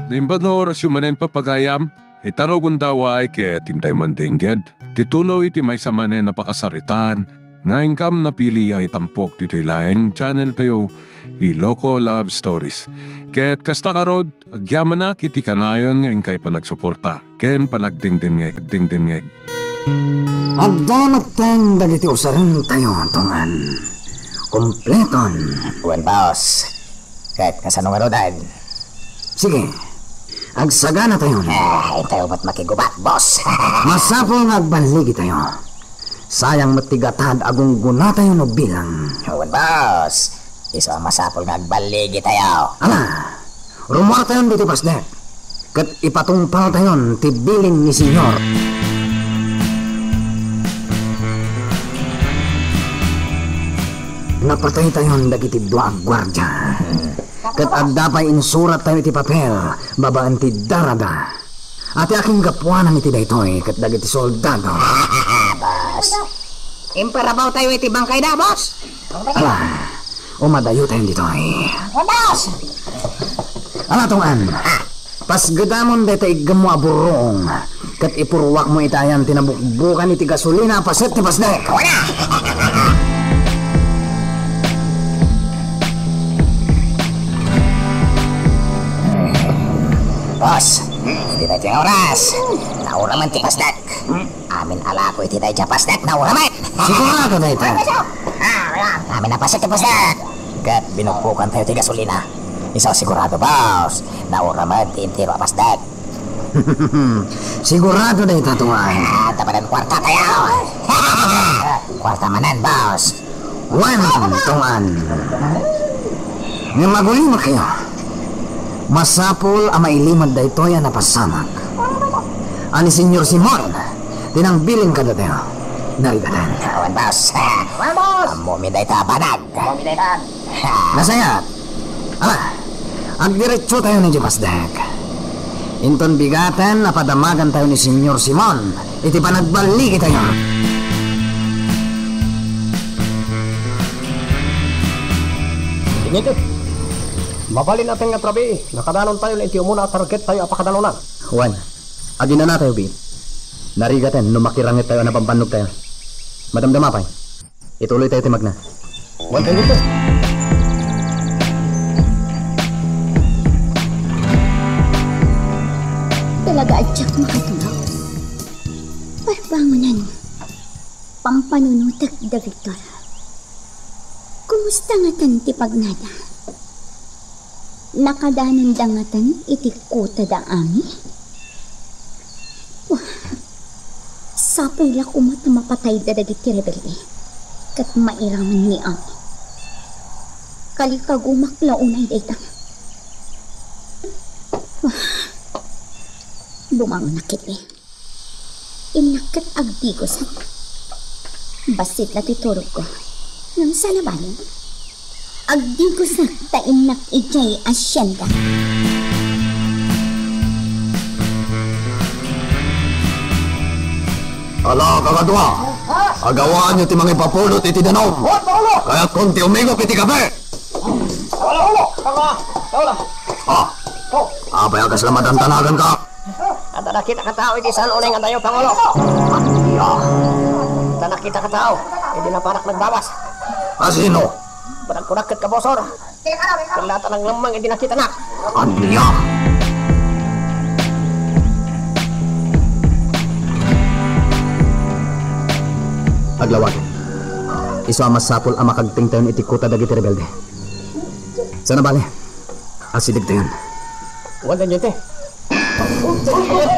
Nimbanor syumanen papagayam, itarog daway kaya tintay mandingged. Titulo iti may samanen napakasaritan, nga ingkam na pili ay tampok dito'y laing channel kayo, Iloko Love Stories. Kaya't kasta karod, agyaman na kiti kanayon nga ingkay panagsuporta. Ken panagdingdingeg. Agdanag tayong dagiti usarin tayo, tungan. Kompleton. Well, boss. Kahit kasano nga rodan. Sige, agsagana tayo. Tayo ba't makigubat, boss? Masapol nga agbaligi tayo. Sayang matigatad agong guna tayo no bilang. Well, boss. Iso ang masapol nga agbaligi tayo. Ala, rumor tayo dito pasdek. Kat ipatungpal tayo tibilin ni senyor. Napatay tayo dagiti dua gwardya. Kat agdapay insurat tayo iti papel, babaan ti darada. Ati aking kapuanan iti daytoy, kat dagiti soldado. Boss. Imparabaw tayo iti bangkay na, boss. Ala, umadayo tayo ditoy. Boss. Ala tungan, pasgadamon dayta igam mo aburong, kat ipurwak mo itayan tinabukbukan iti gasolina paset ti pasdek. Wala. Boss, hindi tayo yung oras. Naura man ti pasdak. Amin ala ko iti tayo dyan pasdak. Naura man. Sigurado dayta. Amin na pasit ti pasdak. Kat binukbukan tayo ti gasolina. Isaw sigurado, boss. Naura man ti intiro a pasdak. Sigurado dayta tungan. Tapanan kwarta tayo. Kwarta manan, boss. Wan tungan. Nga maguli mo kayo. Masapol ang mailimad daytoy ang napasamak. Ani Senyor Simon, tinangbilin ka dito. Narigatan. Kawan, boss. Mumi day ta banag. Mumi day ta. Nasayat. Ala, agdiretso tayo ni Jepasdek. Inton bigatan, napadamagan tayo ni Senyor Simon. Iti panagbaligi tayo. Inito. Mabalin natin nga trabi. Nakadanon tayo na itiyo muna at target tayo apakadalonan. Juan, agin na tayo, Bin. Narigatan, numakirangit tayo na pampannog tayo. Madamdamapay. Ituloy tayo timag na. Wala dito. Talaga adyak makatulog. Parbangunan. Pampanunutag da Victor. Kumusta nga tanti pagnada? Nakadanan dangatan iti kuta da ami? Wah, sapay lak umat na mapatay da dagiti rebelde. Kat mairaman ni ami. Kalikagumak launay daytang. Wah, bumangon na kiti. Inakat agdigosan. Basit na titurog ko. Nang sana balin? Agdigos na tainak ijay asyenda. Ala, kakadwa! Agawaan nyo ti mga ipapulot iti danom! Kaya konti umigop iti kape! Apay akas lamat ang tanagan ka! Ata nakita ka tao iti saan unay nga tayo, Pangulo. Ata nakita ka tao. Hindi na parak nagbawas. Asino? Barag-kurakit ka, bosor. Kalata ng lamang, hindi nakita na. Anya! Aglawagin. Iso ang masapol ang makagting tayo iti kuta dagiti rebelde. Sana bale? Asidig tayo. Wala dito.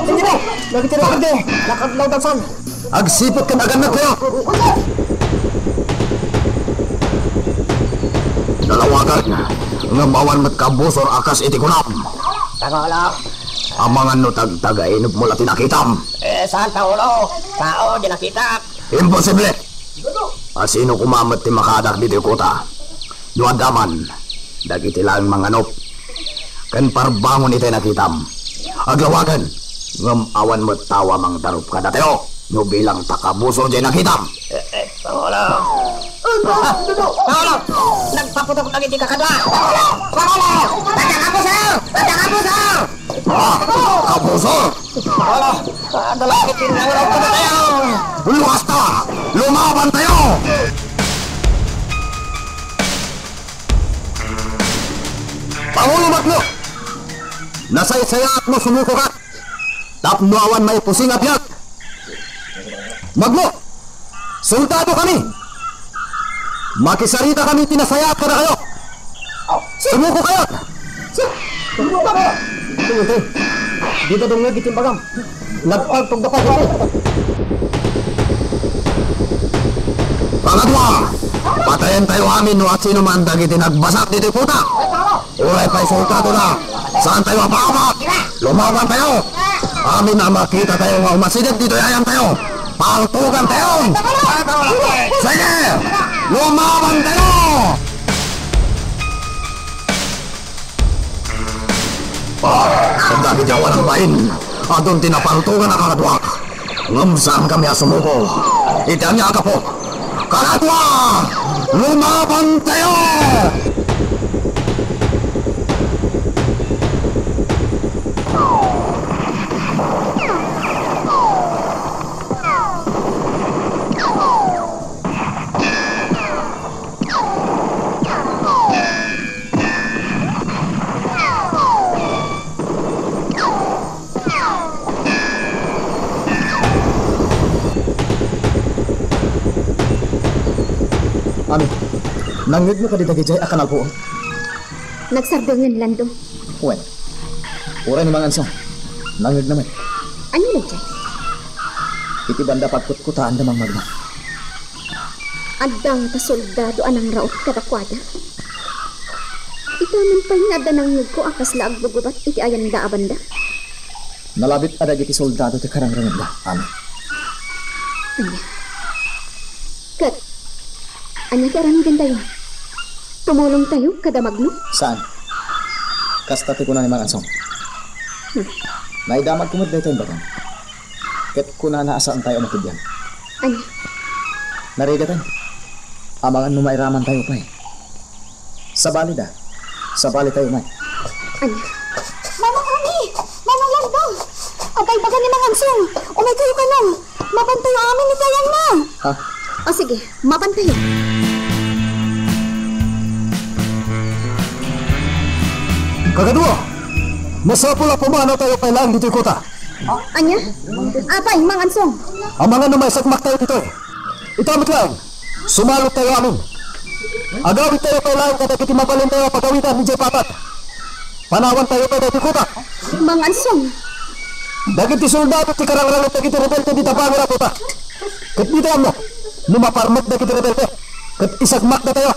Hindi na! Dagiti rebelde! Nakaglaw dansan! Agsipot ka na ganap kayo! Dalawagan nga bawan mat kabusor akas iti kunam. Pangulo. Ang mga nutag tagainop mo lati nakitam. Saan, Pangulo? Tao, di nakita. Imposible. Asino kumamat ti makadak dito kuta. Duadaman. Dagiti lang manganop. Kan parbangon iti nakitam. Aglawagan. Ngam awan mo tawa mang darup ka datayo. Nyo bilang takabusor dyan nakitam. Pangulo. Pangulo! Nagpaputok lagi di kakadwa! Pangulo! Tatakapusaw! Tatakapusaw! Kabusor! Dalakit tinawaraw ka na tayo! Luwas na! Lumaban tayo! Pangulo Magno! Nasaysayat mo sumuko ka! Tapnuawan may pusing abiyag! Magno! Soldado kami! Makisarita kami, tinasayat ka na kayo! Sumuko kayo! Ito. Dito dong nga gitimbagam. Nagpagtog dapat ito. Pangatwa! Patayin tayo amin no at sino man dagiti nagbasak dito puta! Ulay pa'y soldado na! Saan tayo mapahamak? Lumaban tayo! Amin na makita tayo nga umasidip dito yayan tayo! Paltugan tayo! Sige! Lumaban tayo! Sa dami jawan ang bain, adon tinapaltugan na kakadwak. Ngamsaan kami asumuko. Itian niya ka po. Kakadwa! Lumaban tayo! Ami, nangid mo ka di dagijay akan alpo. Nagsardangan lando. Wen. Ura ni mangan song. Nangid naman. Ano na dyan? Iti banda pagkutkutaan damang magma. Adang ta soldado anang raot kadakwada. Itaman pa'y nadanang ko akas laag bagubat iti ayan da abanda. Nalabit adag iti soldado ti karangrangan da, Ami. Anya. Kat. Anya karamigan tayo. Tumulong tayo kada magno. Saan? Kasta ti kuna ni mangan song. Naidamag kumad dito yung bagang. Ket kuna naasaan tayo matibyan. Anya. Narigatan. Amangan no mairaman tayo pa eh. Sabali da. Sabali tayo man. Anya. Manong Ami! Manong Lando! Agay baga ni Mangansong! Umay kayo ka lang! Mabantayo amin ni Tayan na! Ha? O sige, mabantayo. Kakadwa! Masapula pumana tayo kailangan dito kota. Anya? Apay, Mangansong! Ang mga na may sakmak tayo dito eh. Itamit lang. Sumalot tayo amin. Agawit tayo kailangan kada kiti mabalin tayo pagawitan ni Jay Patat. Panawan tayo tayo dito kota. Mangansong! Dagiti soldado ti karang-rangot dagiti rebelte di tabangan na kota. Kat dito mo. Lumaparmat dagiti rebelte. Kat isagmak na tayo.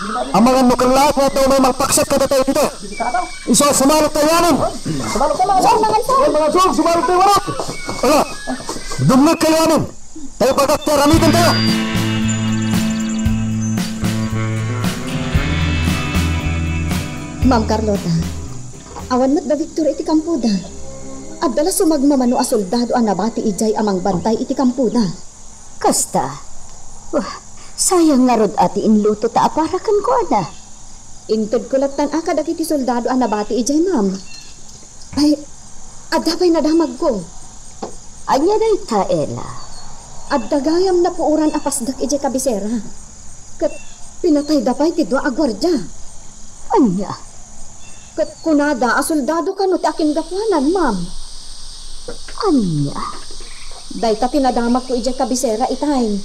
Ang mga nukang lahat na tayo may magpaksak kada tayo dito. Iso, sumalot tayo amin. Sumalot tayo, Mangansong! Mangansong, sumalot tayo amin. Ala, dumnag kayo amin. Tayo pagkaktaramitin tayo. Ma'am Carlota, awan mo't da Victor iti kampuda. At dala sumagmamano a soldado ang nabati ijay amang bantay iti kampuda. Kasta, sayang nga rod ati inluto ta aparakan ko ana. Intod ko latan akad iti soldado ang nabati ijay, ma'am. Ay, adapay nadamag ko. Anya day ta, Ella. At dagayam na puuran apasdak ijay kabisera. Kat pinatay dapay tidwa a gwardya. Anya? Kat kunada a soldado kanot akin gapwanan, ma'am. Anya? Day ta tinadamag ko ijay kabisera itay.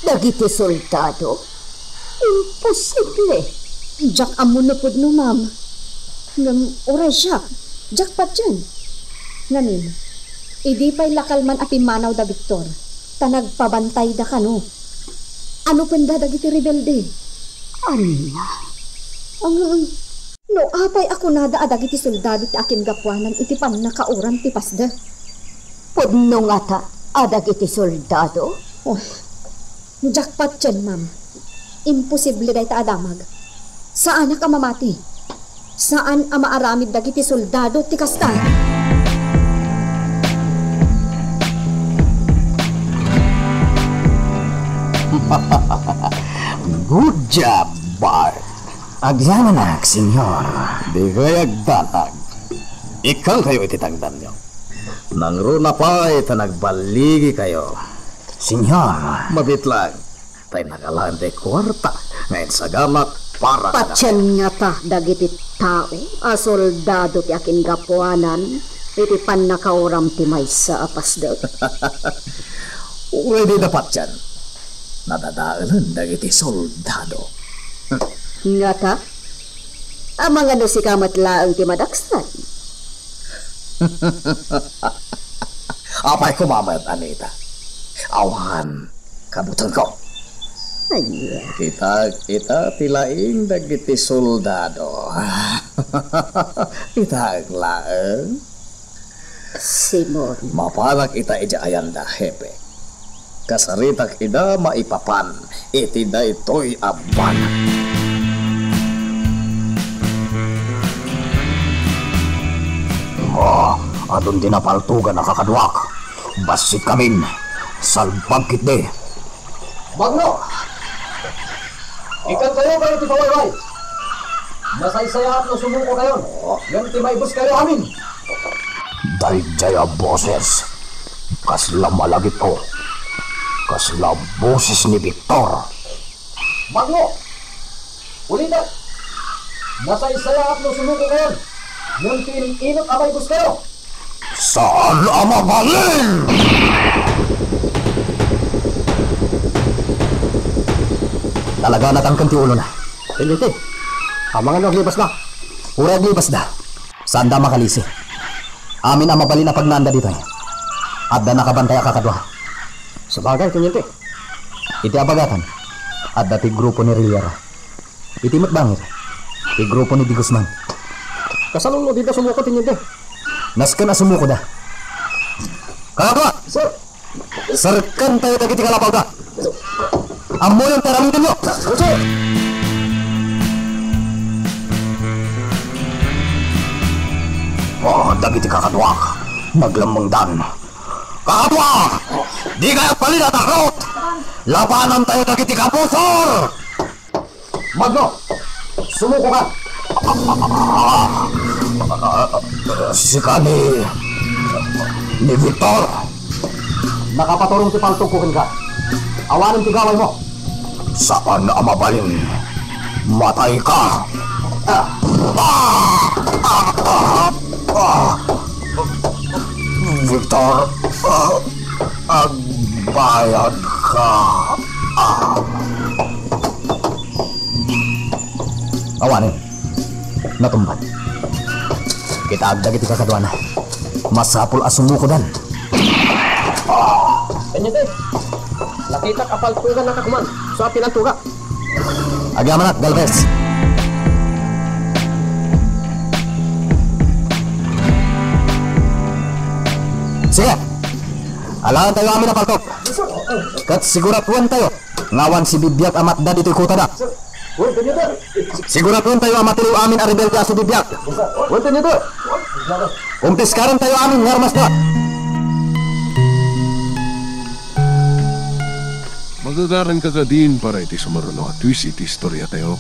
Dagiti soldado? Imposible. Jack amunupod no, ma'am. Ngam oray siya. Jack pat dyan. Nganin, idi pa'y lakal man ati manaw da Victor. Tanagpabantay da ka no. Ano panda dagiti rebelde? Anya? Ang no apay ako nada adagiti soldado ti akin gapwanan iti pan nakauran ti pasda. Pudno nga ta, adag iti soldado? Oh, jackpot dyan, ma'am. Imposible day ta adamag. Saan ka mamati? Saan ang maaramid dagiti soldado ti kasta? Good job, Bart. Agyaman senyor. Di kayag datag. Ikang kayo ititagdan nyo. Nang runa pa ita nagbaligi kayo. Senyor, mabitlang. Tayo nakalante kwarta. Ngayon sa gamat para Patyan nga ta, dagiti tao, a soldado ti akin gapuanan, iti pan nakauram ti maysa apas daw. Pwede dapat yan. Nadadaanan dagiti soldado. Nga ta, amang ano si kamat laang ti madaksan. Apay kumamat, Anita. Awan, kabutan ko. Ay, Kita tilaing dagiti soldado. Kita laeng. Simon. Mapanak ita ija ayanda, hepe. Kasaritak ida maipapan. Iti da ito'y aban. Adun din napaltugan nakakadwak. Basit kamin. Salbag kitde. Bagno! Ikan kayo kayo ti Pawayway. Nasaysayat no sumuko kayo. Yan ti maibus kayo amin. Daljaya boses. Kasla malagit ko. Kasla boses ni Victor. Bagno! Ulitan! Nasaysayat no sumuko kayo. Yan ti inot ang maibus kayo. Saan amabalin? Talaga natangkan ti ulo na. Hindi. Amang ano aglibas na. Pura aglibas na. Saan da makalisi? Amin ang mabalin na pagnanda dito eh. At da nakabantay kakadwa. Sabagay, tinyente. Iti abagatan. At dati grupo ni Riliera. Iti matbangir. Iti grupo ni Di Guzman. Kasalong no dito sumuko tinyente. Naskan na sumuko da. Kakadwa! Sir! Sarkan tayo dagiti kalapaw da. Amo yung taramitin nyo! Sir! Oh, dagiti kakadwak. Naglamang dan. Kakadwak! Di kaya palila takot! Labanan tayo dagiti kapusor! Magno! Sumuko ka! Si Kani... Ni Victor. Nakapaturong si Paltugkukin ka. Awanin tigaway mo. Saan na mabalin? Matay ka! Victor, agbayad ka. Awanin. Natumban. Kita agdag iti kakadwa na. Masapul asumuko dan. Tinyente! Nakita kapaltugan na kakuman sa pinantuga. Agyamanat, Galvez. Sige. Alangan tayo amin na paltok. Kat siguratuan tayo. Ngawan si Bibiak amat da dito'y kuta da. Uy, tinyente! Siguratuan tayo amat tiliw amin a rebelde aso Bibiak. Uy, tinyente! Umpiskaran tayo amin ngarmas da. Magagaran ka ka din para iti sumaruno at twist iti istorya tayo.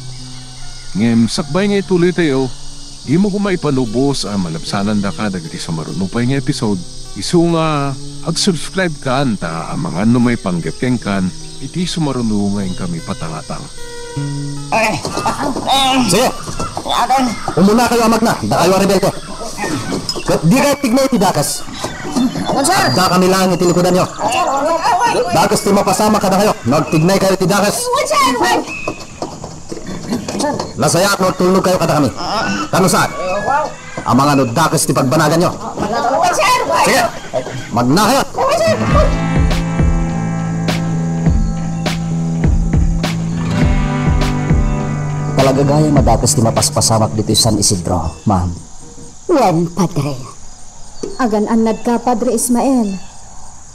Ngem, sakbay nga ituloy tayo, di mo kumaipanubos ang malapsanan da ka dagiti sumaruno pa nga episode. Isu nga, ag-subscribe ka anta ang mga ano may panggapkeng kan, iti sumaruno ngayon kami patangatang. Sige. Umuna kayo amag na. Da kayo rebelde. Kat di kayo tignay iti dakas. Da kami lang itilikudan nyo. Dakas ti mapasama ka na kayo. Nagtignay kayo iti dakas. Nasaya at nagtulog kayo kada kami. Kano saan? Ang mga nudakas ti pagbanagan nyo. Sige. Magna kayo. Talaga gaya madakas ti mapaspasamak dito San Isidro, ma'am. Wen, padre. Agan anad ka, Padre Ismael.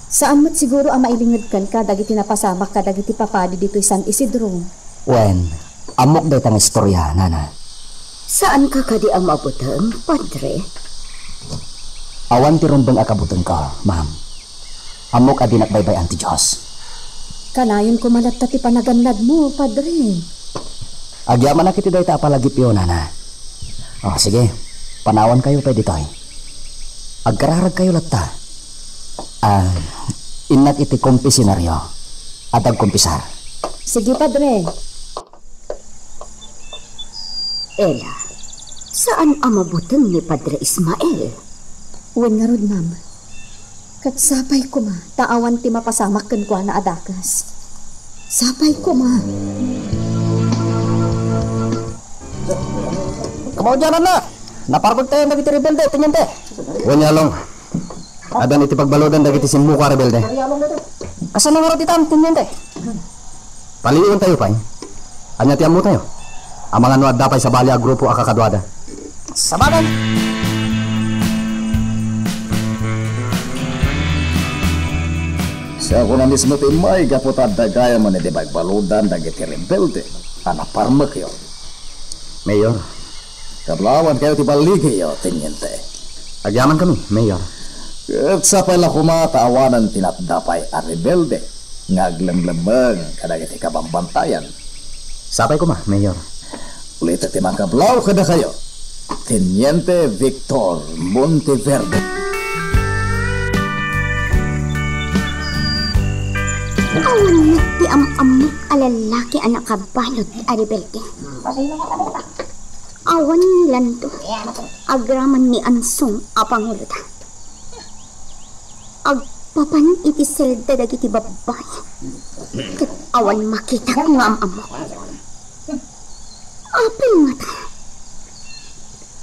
Saan mo't siguro ang mailingad ka dagiti napasamak ka dagiti papadi dito San Isidro? Wen, amok daw tang istorya, nana. Saan ka kadi ang mabutan, padre? Awan ti rumbang akabutan ka, ma'am. Amok adi nakbaybay ti Diyos. Kanayon ko malatta ti panaganlad mo, Padre. Agyaman na kiti dahi ta palagip yun, nana. Oh, sige. Panawan kayo pwede tayo. Agkararag kayo latta. Inat iti kumpisinaryo. At agkumpisar. Sige, Padre. Ella, saan amabutin ni Padre Ismael? Wen nga rod, ma'am. Kat sapay ko ma, taawan ti mapasamak kan kwa na adakas. Sapay ko ma. Kamaujanan na! Naparagod tayo dagiti rebelde, tanyente. Wanyalong. Adan iti pagbalodan dagiti sinmuka rebelde. Kasan nga rin itam, tanyente. Paliyon tayo pa. Anya tiyam mo tayo. Ang mga nuad dapay sa bali a grupo a kakadwada. Sabagan! Sa ako na mismo timay, kaputad na gaya man iti bagbaludan dagiti rebelde. Anaparmak yun. Mayor, Kablawan kayo ti baligi yun, teniente. agyaman kami, Mayor. At sa pala kumatawanan tinatdapay a rebelde. Ngaglamlamag kadagiti kabambantayan. Sapay ko ma, Mayor. Ulit at timang kablaw kada kayo. Teniente Victor Monteverde. Awan na ti amamok alalaki anak kabalot a rebelde. Awan nilan to. Agraman ni Ansong apangulutan. Agpapan iti selda dagiti babay. Kat awan makita ko nga amamok. Apil nga ta.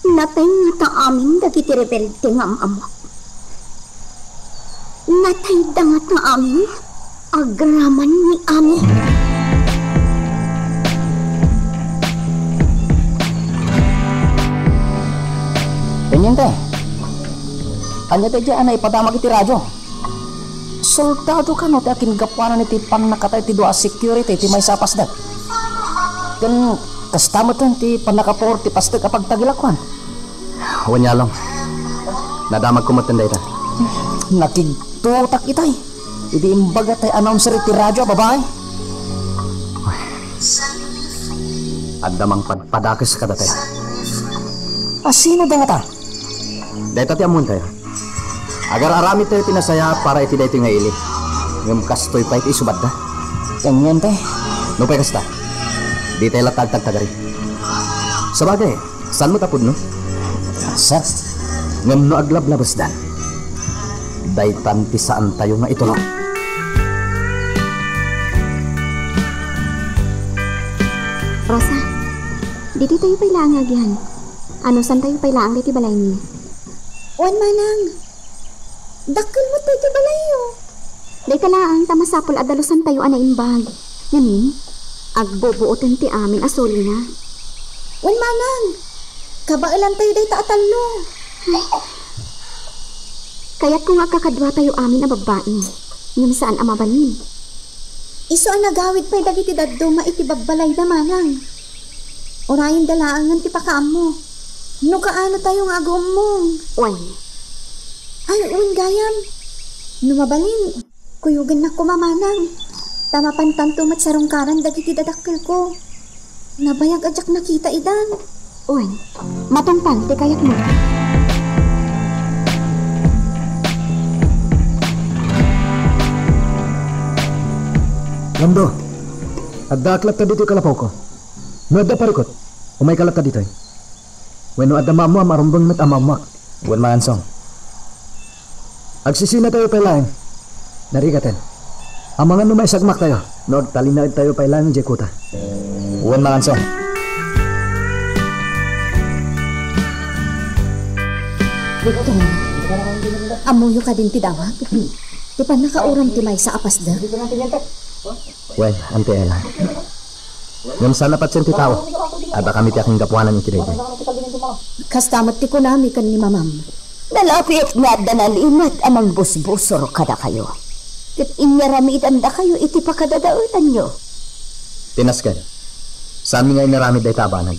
Natay nga ta amin dagiti rebelde nga amamok. Natay da nga ta amin. Agraman ni Ami. Tanyente. Anya tayo dyan ay padamag iti radyo. Soldado ka no, ti akin gapuanan iti panakatay ti doa security ti may sapasdag. Kan kastamot lang ti panakapor ti pasdag kapag tagilakwan. Wanyalong. Nadamag kumatanday ta. Nakigtutak itay. Idi imbaga tay announcer iti radyo, babae. Addamang padpadakas kada tayo. Sino da nga ta? Dahil tati amun tayo. Agar arami tayo tinasaya para iti dahito nga ili. Ngam kastoy pa iti isubad da. Ganyan tay. No pa'y kasta. Di tayo latagtag tagari. Sabagay, saan mo tapod no? Sir, Ngam no aglablabas dan. Dahil tanti saan tayo nga ito no. Rosa, dito tayo pailang agyan. Ano, saan tayo pailang dito balay niya? Wan manang. Dakil mo tayo ti balay yo. Dito lang, tamasapol adalusan tayo anaimbag. Yamin, agbobuotan ti amin asolina. Wan manang. Kabailan tayo dito atalo. Kaya't kung agkakadwa tayo amin na babae, ngam saan amabalin? Iso ang nagawid pa'y dagiti daddo maitibagbalay da manang. Orayin dalaangan ti pakaam mo. No kaano tayo nga agom mo? Uy. Ay, uwin gayam. Numabalin. Kuyugan na ko mamanang. Tama pantanto mat sarungkaran dagiti dadakkel ko. Nabayag adyak nakita idan. Uy, matungpal ti kayak mo. Lando, agdaklat ka dito kalapaw ko. Nuada parikot, umay kalat ka dito. Weno adda mamo marumbang met amamak. Buwan maansong. Agsisina tayo pailain. Narigatan. Ang mga numay sagmak tayo. Nood talinag tayo pailain ng Jekuta. Buwan maansong. Victor, amuyo ka din ti dawag. Di pa nakauram ti may sa apasda. Well, ante Ella. Ngam sana pat senti tao. Ada kami ti aking gapuanan iti daytoy. Kastamat ti kunami kan ni mamam. Nalapit nga danalimat amang busbusor kada kayo. Kat inyaramidan da kayo iti pakadadautan nyo. Tinaskan. Saan mi nga inaramid day tabanag.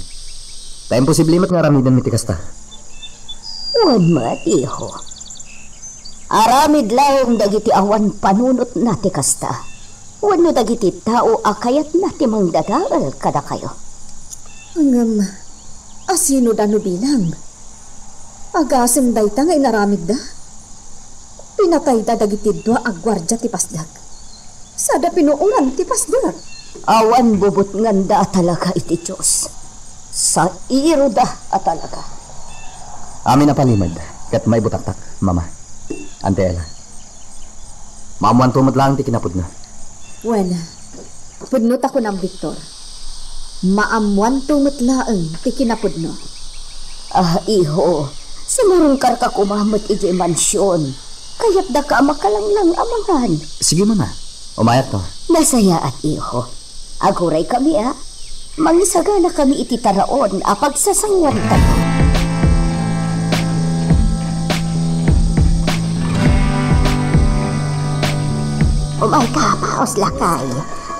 Ta imposible mat nga ramidan mi ti kasta. Wan matiho. Aramid lang dagiti awan panunot na ti kasta. Wano dagiti tao akayat na ti mangdadaal kada kayo. Hanggang asino dano bilang? Agasim dayta nga inaramid da. Pinatay da dagiti dua agwardya ti pasdag. Sada pinuuran ti pasdag. Awan bubot nganda talaga iti Diyos. Sa iro da talaga. Amin na palimad, kat may butaktak, mama. Ante Ella. Maamuan tumot lang ti kinapod na. Well, pudnot ako ng Victor. Maamuan tumot laeng ti kinapudno. Iho, sinarong karka kumamot iti mansyon. Kaya't da ka makalanglang amangan. Sige, mama. Umayat to. Nasaya at iho. Aguray kami Mangisaga na kami iti taraon pagsasangwan tayo. Umay ka, paos lakay.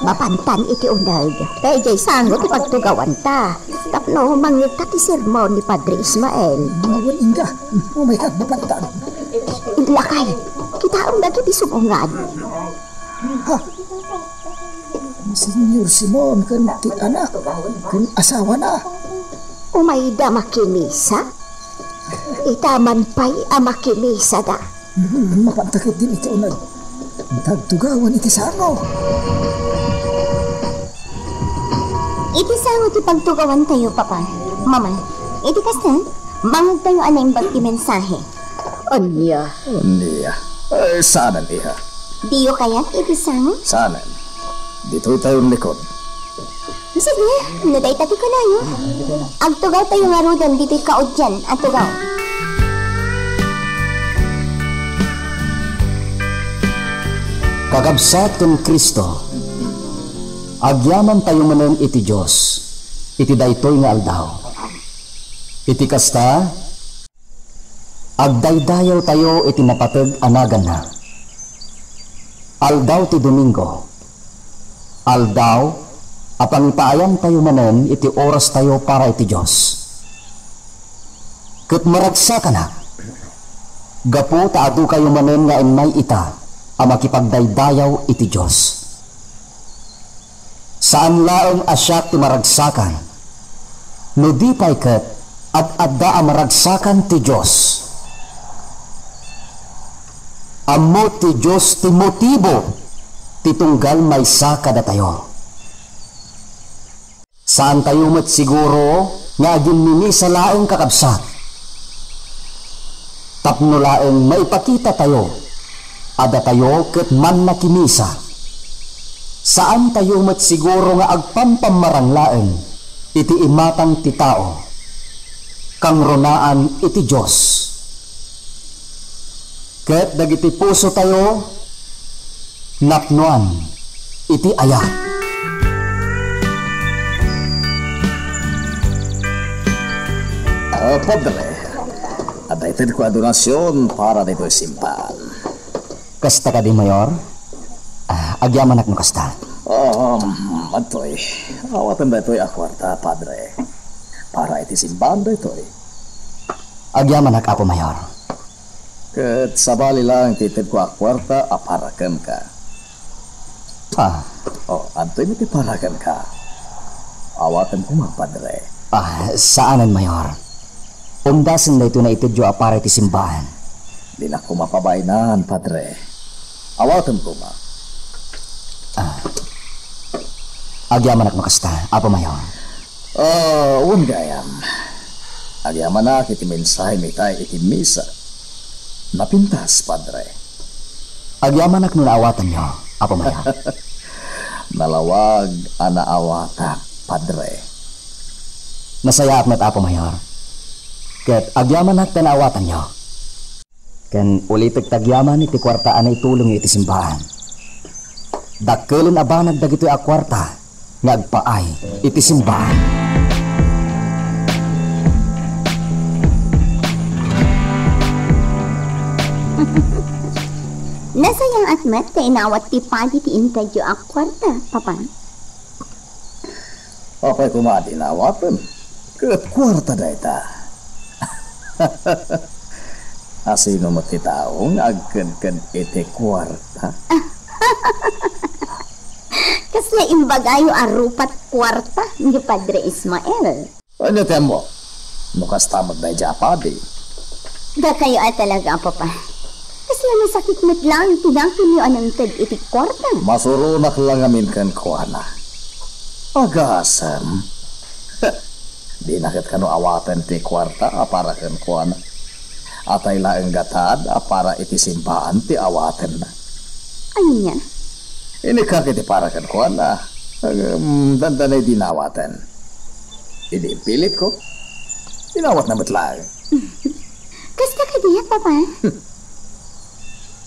Mapantan iti unag. Kaya jay sangot ipagtugawan ta. Tapno mangita ti sermon ni Padre Ismael. Mawal inga. Umay ka, mapantan. Lakay, kita ang nagiti sumungan. Ha? Senyor Simon, kan ti anak, kan asawa na. Umay da makimisa? Itaman pa'y makimisa da. Mapantakit din iti unag. Tagtugawan iti sano. Iti sango ti pagtugawan tayo, Papa. Mama, iti kastan, bangag tayo anay bagti mensahe. Anya? Niya. Sanan, iha. Diyo kaya iti sango? Sanan. Dito'y tayong likod. Sige, naday tati ko na yun. Agtugaw tayo nga rudan dito'y kaudyan at tugaw. Kakabsat ken Kristo. Agyaman tayo manen iti Diyos. Iti daytoy nga aldaw. Iti kasta, agdaydayaw tayo iti napateg anagan na. Aldaw ti Domingo. Aldaw, apangipaayan tayo manen iti oras tayo para iti Diyos. Ket maragsa ka na. Gapu taado kayo manen nga enmay ita, makipagdaydayaw iti Diyos. Saan laeng asyak ti maragsakan, no di pa'y ket adda maragsakan ti Diyos. Ammo ti Diyos ti motibo titunggal maysa kada tayo. Saan tayo met siguro nga ginmini sa laeng kakabsat. Tapno laeng maipakita tayo, ada tayo ket man nakimisa. Saan tayo met siguro nga agpampamarang laeng iti imatang ti tao, kang ronaan iti Diyos. Ket dagiti puso tayo, napnuan iti aya. Padre, adaytid ko adonasyon para dito'y simpan. Kasta ka di, Mayor? Agyaman ak no kasta. Adtoy, awatan dito'y akwarta, Padre. Para iti simbahan dito'y. Agyaman ak ako, Mayor. Ket sabali lang titid ko akwarta aparakem ka. Antoy mo ti parakem ka. Awatan ko mga, Padre. Saanan, Mayor? Umdasin na ito na itidyo apara iti simbahan. Di na ko mapabainan, Padre. Awatan ko ma. Agyaman ak no kasta, Apo Mayor. Gayam. Agyaman na iti mensahe mi tayo iti misa. Napintas, Padre. Agyaman ak no naawatan nyo, Apo Mayor. Nalawag anaawatak, Padre. Nasaya at Apo Mayor. Ket agyaman ak tanaawatan nyo. Ken ulitig tagyaman iti kwartaan na itulong iti simbahan. Dakkelin abanag dagitoy a kwarta nga agpaay iti simbahan. Nasayang atmet kay inawat ti padi ti intadyo ak kwarta, Papa. Apay kumadi nawatan. Ket kwarta dayta. Asino mo ti taong agken iti kwarta? Kasla imbagayo arupat kwarta ni Padre Ismael. Ano temo? Mukas tamag na japadi. Da kayo ay talaga, Papa. Kasi ang sakit mit lang, tinangkin niyo anong tag-itik kwarta. Masurunak lang amin kan kuana. Agasam. Di nakit kano awatan ti kwarta para kan kuana. Atay laeng gatad para iti simbahan ti awaten na. Ano niya? Ini kakiti para kan kuana. Dandanay dinawatan. Ini pilit ko. Dinawat na matlang. Kasta ka diya, Papa?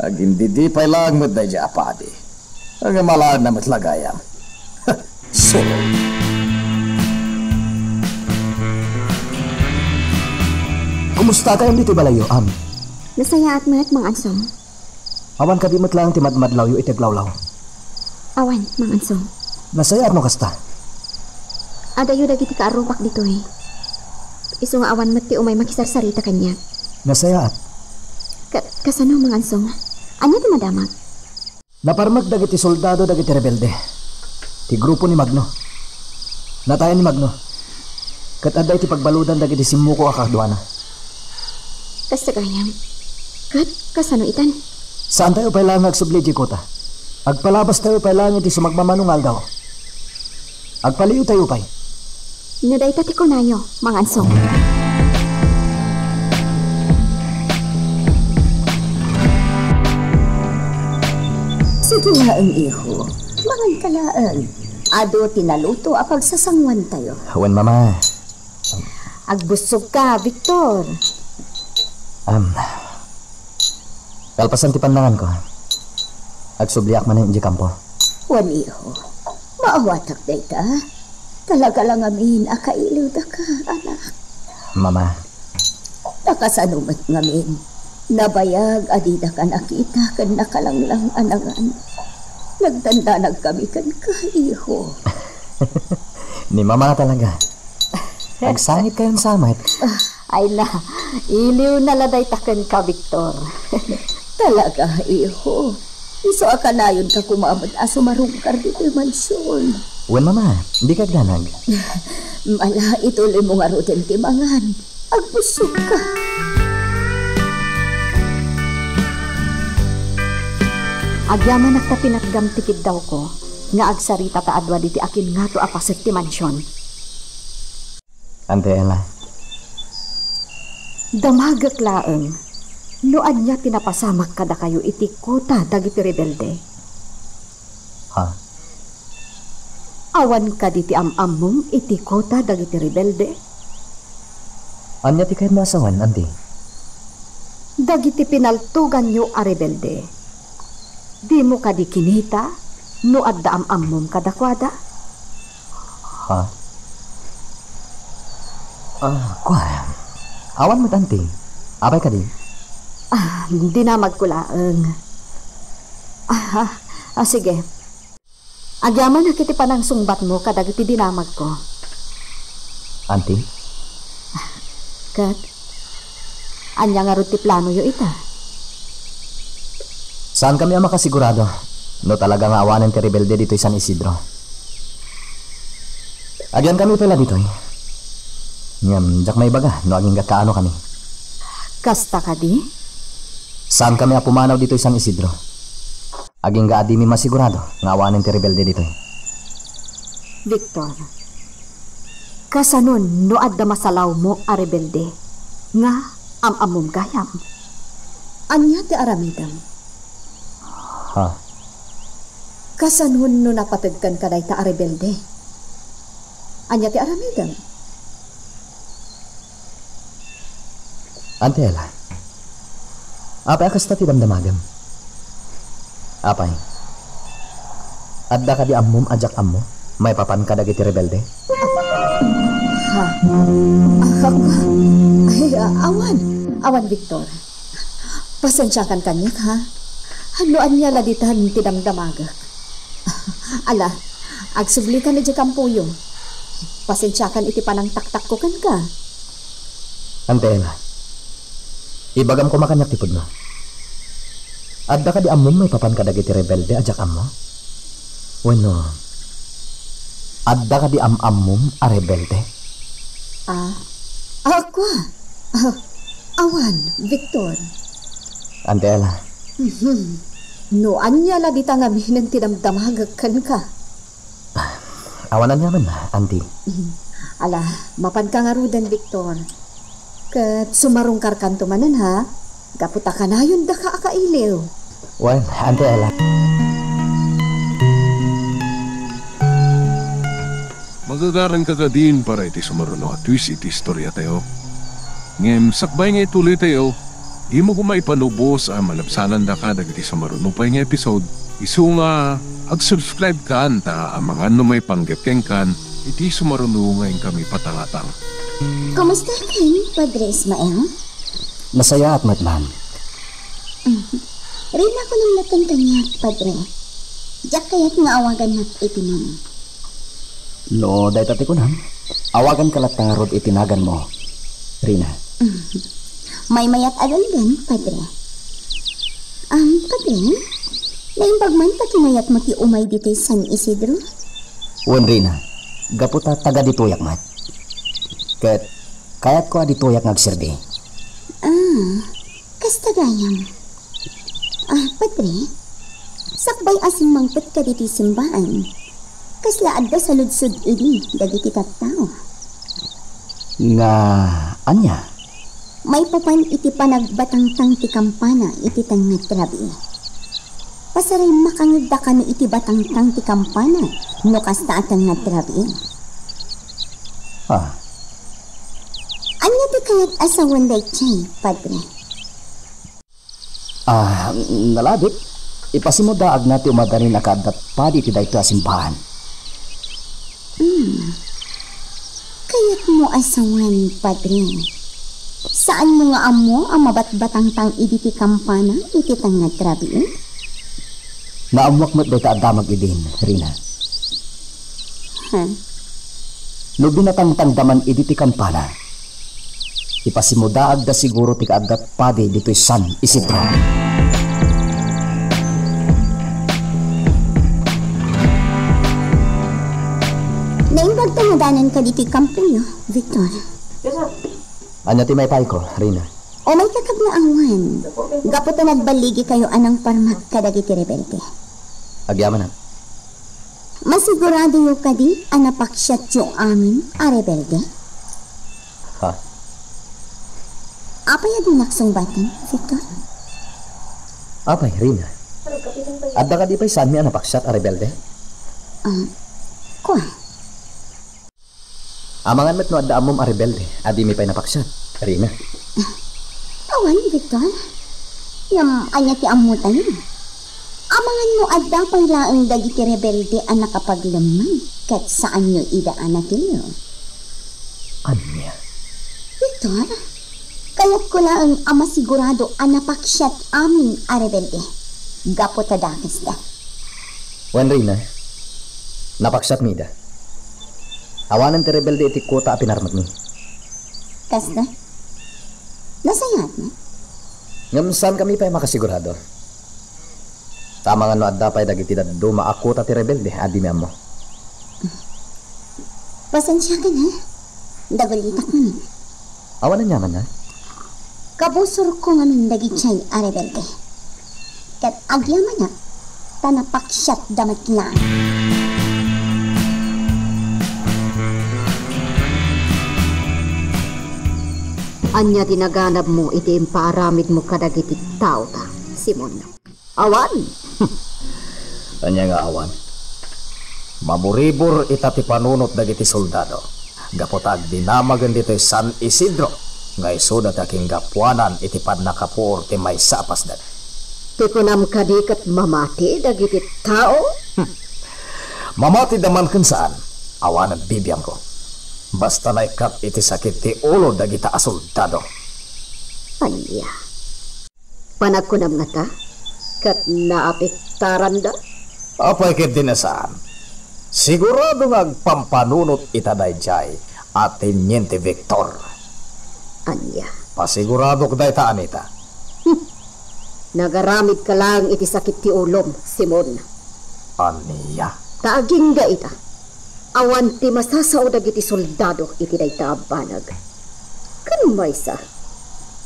Agin di pay lang mo da dya apadi. Ang malaan na matlagayam. Solo. Kumusta kayong dito balayo, am? Nasaya at mga ansom. Awan ka di matlang ti madmadlaw yu itaglawlaw. Awan, mga ansom. Nasaya at mo kasta. Adayo dagiti kaarupak dito eh. Iso nga awan mati umay makisarsarita kanya. Nasaya at Kasano mga ansong? Anya ti madamag? naparmag dagiti soldado dagiti rebelde. Ti grupo ni Magno. Natayan ni Magno. Kat aday ti pagbaludan dagiti simuko akadwana. Kasta kayam. Kasano itan? Saan tayo pailang agsubli, Jikota? Agpalabas tayo pailang iti sumagmamanungal daw. Agpaliw tayo pay. Naday tati ko nayo, mga ansong. Sige nga ang iho. Mangan kalaan. Ado tinaluto a pagsasangwan tayo. Wen, mama. Agbusog ka, Victor. Kalpasan ti pandangan ko. Agsubliak man yung kampo. Wan iho. Maawatak day ta. Talaga lang amin akailiw da ka, anak. Mama. Nakasanumat ngamin. Nabayag adida ka nakita kan nakalanglang anangan. Nagdandanag kami kan ka, iho. Ni mama talaga. Agsangit kayong samit. Ay na, iliw na laday takan ka, Victor. Talaga, iho. Iso akanayon ka kumamad aso marungkar dito yung mansyon. Wen, mama. Hindi ka ganag. Mala, ituloy mo nga rutin timangan. Agbusog ka. Agyaman nagtapinatgam tikid daw ko, nga agsarita ta adwa diti akin nga to apasek ti mansyon. Ante Ella. Damagak laeng, noan niya tinapasamak kada kayo iti kota dagiti rebelde. Ha? Awan ka diti amamong iti kota dagiti rebelde. Anya ti kayo masawan, ante? Dagiti pinaltugan nyo a rebelde. Di mo ka di kinita, no adda amamom kadakwada. Ha? Kwa. Awan mo tanti. Abay ka di? Hindi na magkulaeng. Sige. Agyaman na kiti panang sungbat mo kadagiti dinamag ko. Auntie? Kat, anya nga ruti plano yo ita. Saan kami ang makasigurado? No talaga nga awanan ti rebelde dito San Isidro. Agyan kami pala dito eh. Ngam, jak may baga, no aging gakaano kami. Kasta ka di? Saan kami pumanaw dito San Isidro? Aging gaadi mi masigurado nga awanan ti rebelde dito eh. Victor, kasanon no adda masalaw mo a rebelde nga amamom gayam. Anya ti aramidam. Ha? Kasanhon no napatagkan ka day ta rebelde. Anya ti aramidam. Ante Ella. Apay akas ta ti damdamagam. Apay. Adda ka di ammom ajak ammo. May papan ka dagiti rebelde. Ha? Ay, awan Victor. Pasensyakan kanyak ha. Hanuan niya laditan tinamdamaga. Ala, agsubli ka na di kampuyo. Pasensyakan iti panang taktak ko kan ka. Ante Ella. Ibagam ko makanyak tipod mo. Adda ka di ammom may papan ka dagiti rebelde ajak ammo. Bueno. Adda ka di ammom a rebelde. Ako? Awan, Victor. Antela, No, anya la di tangamin ng tinamdamagagkan ka. awanan niya man, Auntie. Ala, mapad ka nga rudan, Victor. Kat sumarong karkanto manan ha, gaputa ka na yun da ka akailiw. Wan, Antela. Magagaran ka din para iti sumaruno at twist iti istorya tayo. Ngem, sakbay nga ituloy tayo, di mo kumaipanubos ang malabsanan da ka dagiti sumaruno pa nga episode. Isu nga, ag-subscribe ka anta ang mga may panggapkeng kan, iti sumaruno ngayon kami patangatang. Kumusta kan, Padre Ismael? Masaya at matman. Rin ako ng natantanya, Padre. Diyak kaya't nga awagan mat itinam. No, dahi tati ko na. Awagan ka latang rod itinagan mo. Rina. May mayat agalgan, Padre. Padre, naimbag man ta kinayat mo ti umay dito San Isidro? Wan, Rina. Gaputa taga dituyak mat. Kayat ko dituyak ngagsirdi. Kastagayam. Padre, sakbay asin mangpet ka diti simbaan. Kaslaad da sa ludsud uli, dagiti tattao. Nga, anya? May papan iti panagbatangtang ti kampana iti tangat rabi. Pasaray makangagda ka no iti batangtang ti kampana no kasta at tangat rabi. Anya ti kayat asawan day chay, Padre? Nalabit. Ipasimudaag na ti umadanin akadat padi ti dayto asimbahan. Kayat mo asawan, Padre. Saan mo nga amo ang mabatbatangtang iditi kampana iti tangat rabi? Naamwak mo't dayta adamag idin, Rina. No binatangtangdaman iditi kampana, ipasimudaag da siguro ti kaadat padi dito'y San Isidro. Naimbag tangadanan ka diti kampuyo, Victor. Anya ti may pay ko, Rina? O may kakag na angwan. Gapot na nagbaligi kayo anang parmak kadagiti rebelde. Agyaman na. Masigurado yung kadi ang napaksyat yung amin a rebelde? Ha? Apay adong naksungbatan, Victor? Apay, Rina. Adda ka di pa'y saan mi anapaksat a rebelde? Kwa? Amangan met no adda amom a rebelde, adi mi pa'y napaksat, Rina. Awan, Victor. Yam, anya ti amutan yun. Amangan mo adda pa'y laang dagiti rebelde ang nakapaglaman kat saan nyo idaan natin yun. Anya? Victor, kaya't ko lang ang masigurado ang napaksyat amin a rebelde. Gapo tadakas da. Wan, Rina. Napaksat mi da. Awanan ti rebelde iti kota a pinarmat mi. Kasda? Nasayat na? Ngam saan kami pa'y makasigurado? Tama nga no adda pa'y dagiti daddo maakota ti rebelde, adi mi amo. Pasensya ka na. Dagalitak mo ni. Awanan niya man na. Kabusor ko nga min dagichay a rebelde. Kat agyaman na, tanapaksyat damat lang. Anya tinaganap mo iti imparamid mo kadagiti tao ta, Simon. Awan! Anya nga awan. Maburibor itati panunot dagiti soldado. Gapotag dinamagan dito San Isidro. Ngay sudat aking gapuanan iti padnakapuor ti may sapas dan. Tikunam kadikat mamati dagiti tao? Mamati daman kun saan. Awan at bibiyang ko. Basta naikat iti sakit ti ulo dagita asoldado. Anya. Panagkunam nga ta? Kat naapektaran da? Apay ket dinasaan. Sigurado ngagpampanunot itaday jay at Teniente Victor. Anya. Pasigurado ko day taan ita. Nagaramid ka lang iti sakit ti ulom, Simon. Aniya. Taaging ga ita. Awan ti masasao dagiti soldado iti dayta banag. Kan maysa.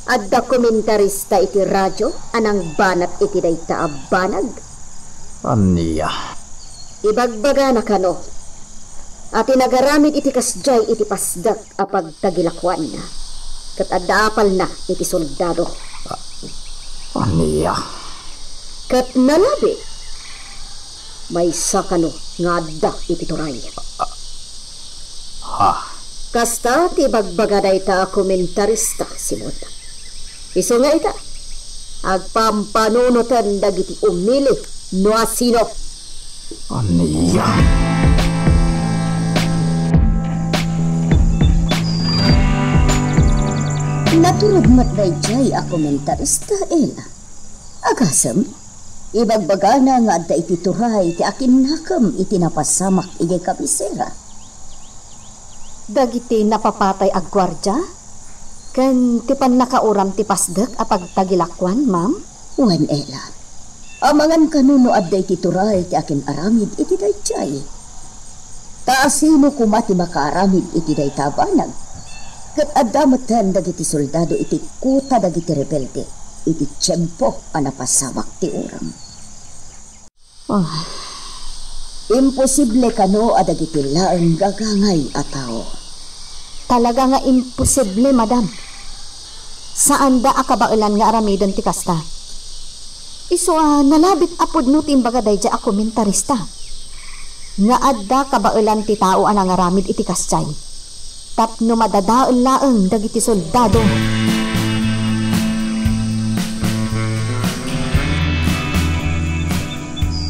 At dokumentarista iti radyo, anang banat iti dayta abanag. Aniya. Ibagbaga na kano. At inagaramid iti kasjay iti pasdak apag tagilakwan na. Kat adapal na iti soldado. Aniya. Kat nalabi, may sakano nga adda iti turay. Ha? Kasta ti bagbaga dayta komentarista simot. Iso nga ita, agpampanunutan dagiti umili no asino. Aniya. Naturod matdayjay a komentarista ela. Agasem, ibagbaga na nga adda iti turay ti akin nakam iti napasamak iti kabisera. Dagiti napapatay ag gwardya? Ken ti pan nakauram ti pasdek apag tagilakwan, ma'am? Wen ela, amangan kanuno adda iti turay ti akin aramid iti dayjay. Taasino kumati makaaramid iti daytabanag. Kat adamatan dagiti soldado iti kuta dagiti rebelde. Iti tiyempo a napasamak ti uram. Imposible kano adagiti laeng gagangay a tao. Talaga nga imposible, madam. Saan da akabailan nga aramidon ti kasta? Iso nalabit apod no timbaga dayja a komentarista. Nga adda kabailan ti tao anang aramid iti kastay. Tapno madadaon laeng dagiti soldado.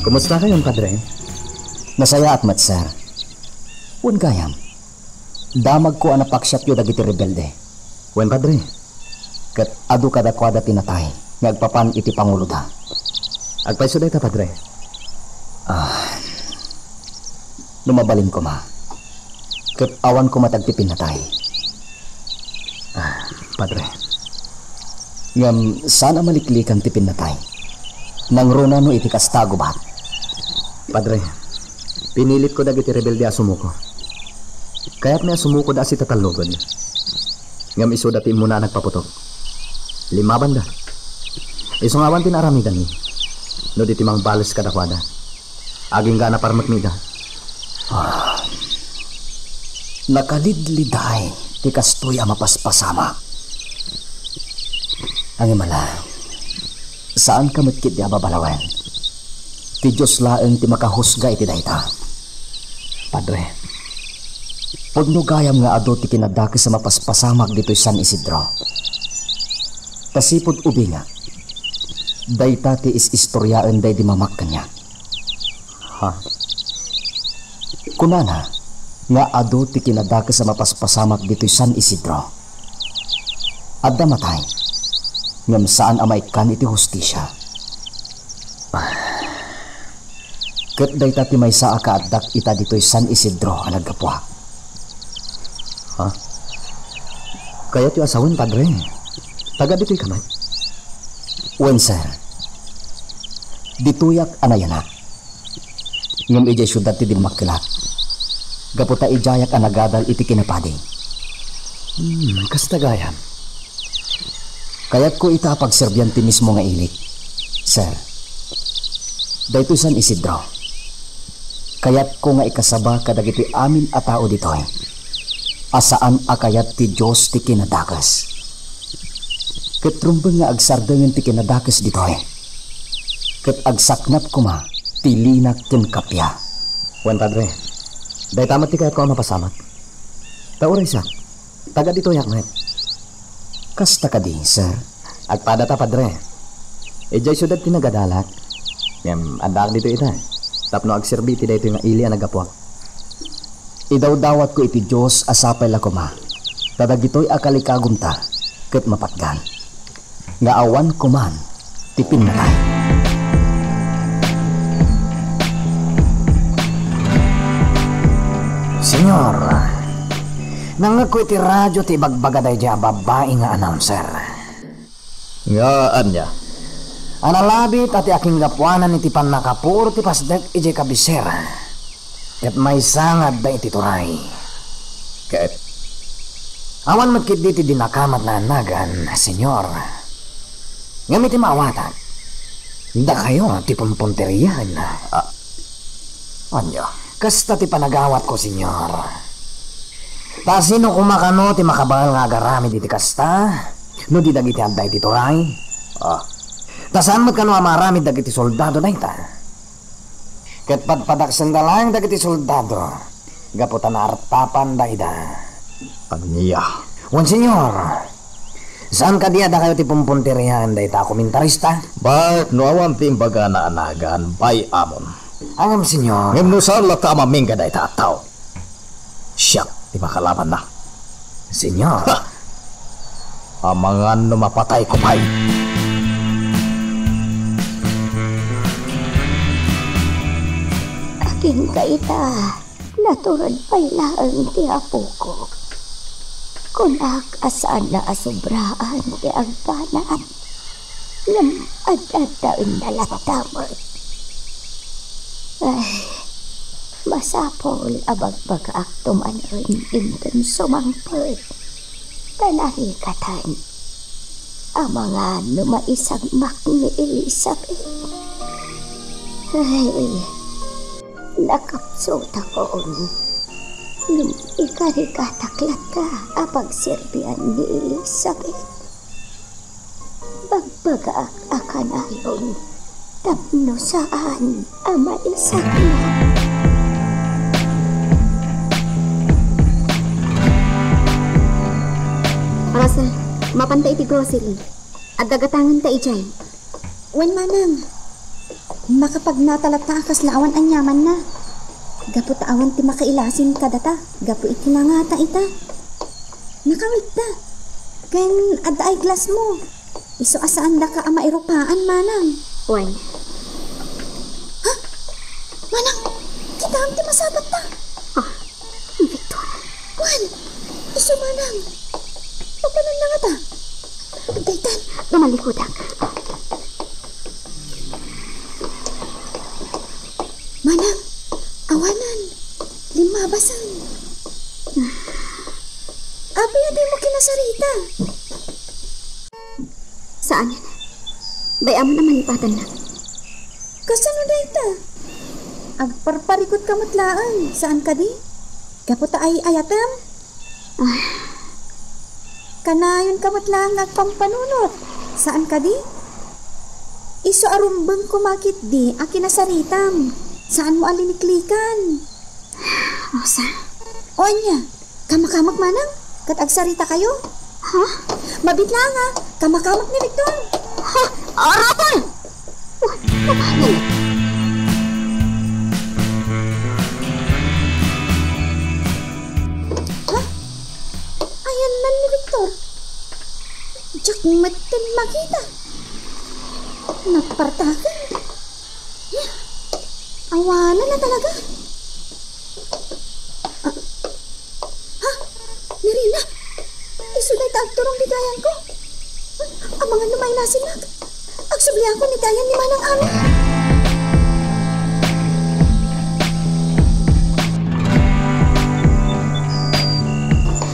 Kumusta kayong padre? Masaya at matsar. Wen gayam. Damag ko anapaksyat yu dagiti rebelde. Wen padre. Kat adu kadakwada tinatay. Ngagpapan iti pangulo da. Agpaiso day ta padre. Lumabalin ko ma. Kat awan ko matagtipin natay. Padre. Ngam sana maliklikan tipin natay. Nang runa no iti kastago bat. Padre, pinilit ko dagiti rebelde a sumuko. Kaya't may sumuko da si tatalugod. Ngam iso dati mo na nagpaputok. 5 banda. Iso nga awan tinaramidan ni. No diti mang balas kadakwada. Aging gana parmaknida. Nakalidliday ti kastoy a mapaspasama. Ang imala, saan ka matkit di ababalawan? Ti Diyos laeng ti makahusga iti dayta. Padre, pagno gayam nga ado ti kinadaki sa mapaspasamag dito'y San Isidro. Tasipod ubi nga, dayta ti is-istoryaan day di mamak kanya. Ha? Kunana, nga ado ti kinadaki sa mapaspasamag dito'y San Isidro. Adda matay, ngam saan amaikan iti hustisya. Ket dayta ti maysa a kaaddak ita dito'y San Isidro a nagkapwa. Ha? Kaya ti asawan, padre. Taga dito'y kamay. Wen, sir. Dituyak anayanak. Ngam ijay syudad ti dimakkilat. Gaputa ijayak anagadal iti kinapadi. Kastagayan. Kaya't ko ita pagserbyan ti mismo nga ilik. Sir, daytoy San Isidro. Kaya't ko nga ikasaba kadagiti amin a tao ditoy. Asaan akayat ti Diyos ti kinadakas. Ket rumbeng nga agsardengen ti kinadakas ditoy. Ket agsaknap ko ma ti linak ken kapya. Wan, padre, day tamat ti kayat ko mapasamat. Tauray sa, taga ditoy akmet. Kasta ka di, sir. Agpada ta, padre. Ejay syudad ti nagadalat. Ngem andak dito ita. Tapno agserbi ti daytoy nga ili a nagapwak. Idawdawat ko iti Dios asapay la ko ma. Dadagitoy akalikagum ta ket mapatgan. Nga awan ko man ti pinnatay. Senyor, nangako iti radyo ti bagbagaday dya babae nga announcer. Nga anya. Analabit at aking gapuanan iti panakapuro ti pasdek iti kabisera. Ket may sangad da iti turay. Ket Awan matkit diti dinakamat na anagan, senyor. Ngamit maawatan. Da kayo ti pumpunteriyan. Anya? Kasta ti panagawat ko, senyor. Ta sino kumakano ti makabangal nga agarami diti kasta? No di dagiti anday ti turay? Ta saan mat kano amarami dagiti soldado na ita? Ket padpadaksen da lang dagiti soldado. Gaputan na artapan da ida. Anya? Wan, senyor. Saan ka diya da kayo ti pumpunteriyan da ita komentarista? Bak no awan ti imbaga na anagan bay amon. Angam, senyor. Ngem no saan lata mamingga da ita ataw. Siyak ti makalaban na. Senyor. Amangan no mapatay ko pay. Aking kaita, naturad pa'y laang ti apo ko. Kunak asaan na asubraan ti agpanaan. Ngam adadaon na latamot. Ay, masapol abagbaga tumanon inton sumangpot. Kanarikatan ang mga numaisagmak ni Elizabeth. Ay, nakapsot ako. Nung ikarikataklat ka apag serbian ni Elizabeth. Bagbaga akanayon. Tapno saan ang maisagmak. Rasa, mapantay ti grocery. At dagatangan ta ijay. Wen manang, makapag natalata akas laawan ang yaman na. Gapu taawan ti makailasin kadata. Gapu itinangata ita. Nakawit ta. Ken adda ay glass mo. Iso asaan da ka ama iropaan manang. Wan. Ha? Manang, kita ang ti masabat ta. Victor. Wan, iso manang. Papanan na nga ta. Daytan. Lumalikodak. Manang, awanan. Limabasan. Abi na di mo kinasarita. Saan yun? Bayamo na malipatan na. Kasano na ita? Agparparikot ka matlaan. Saan ka di? Kaputa ay ayatam? Kanayon ka matlaan agpampanunot. Saan ka di? Iso arumbang kumakit di akinasaritam. Saan mo aliniklikan? Rosa. O anya, kamakamak manang? Kat agsarita kayo? Ha? Mabitla nga, kamakamak ni Victor. Ha? Arata! Paano? Ha? Ayan na ni Victor. Diyak matin makita. Napartakan. Awanan na talaga. Ha? Nirina, isuday ta agturong bigayan ko. Ang mga lumay na silag. Agsublihan ko ni Dayan ni Manang Ami.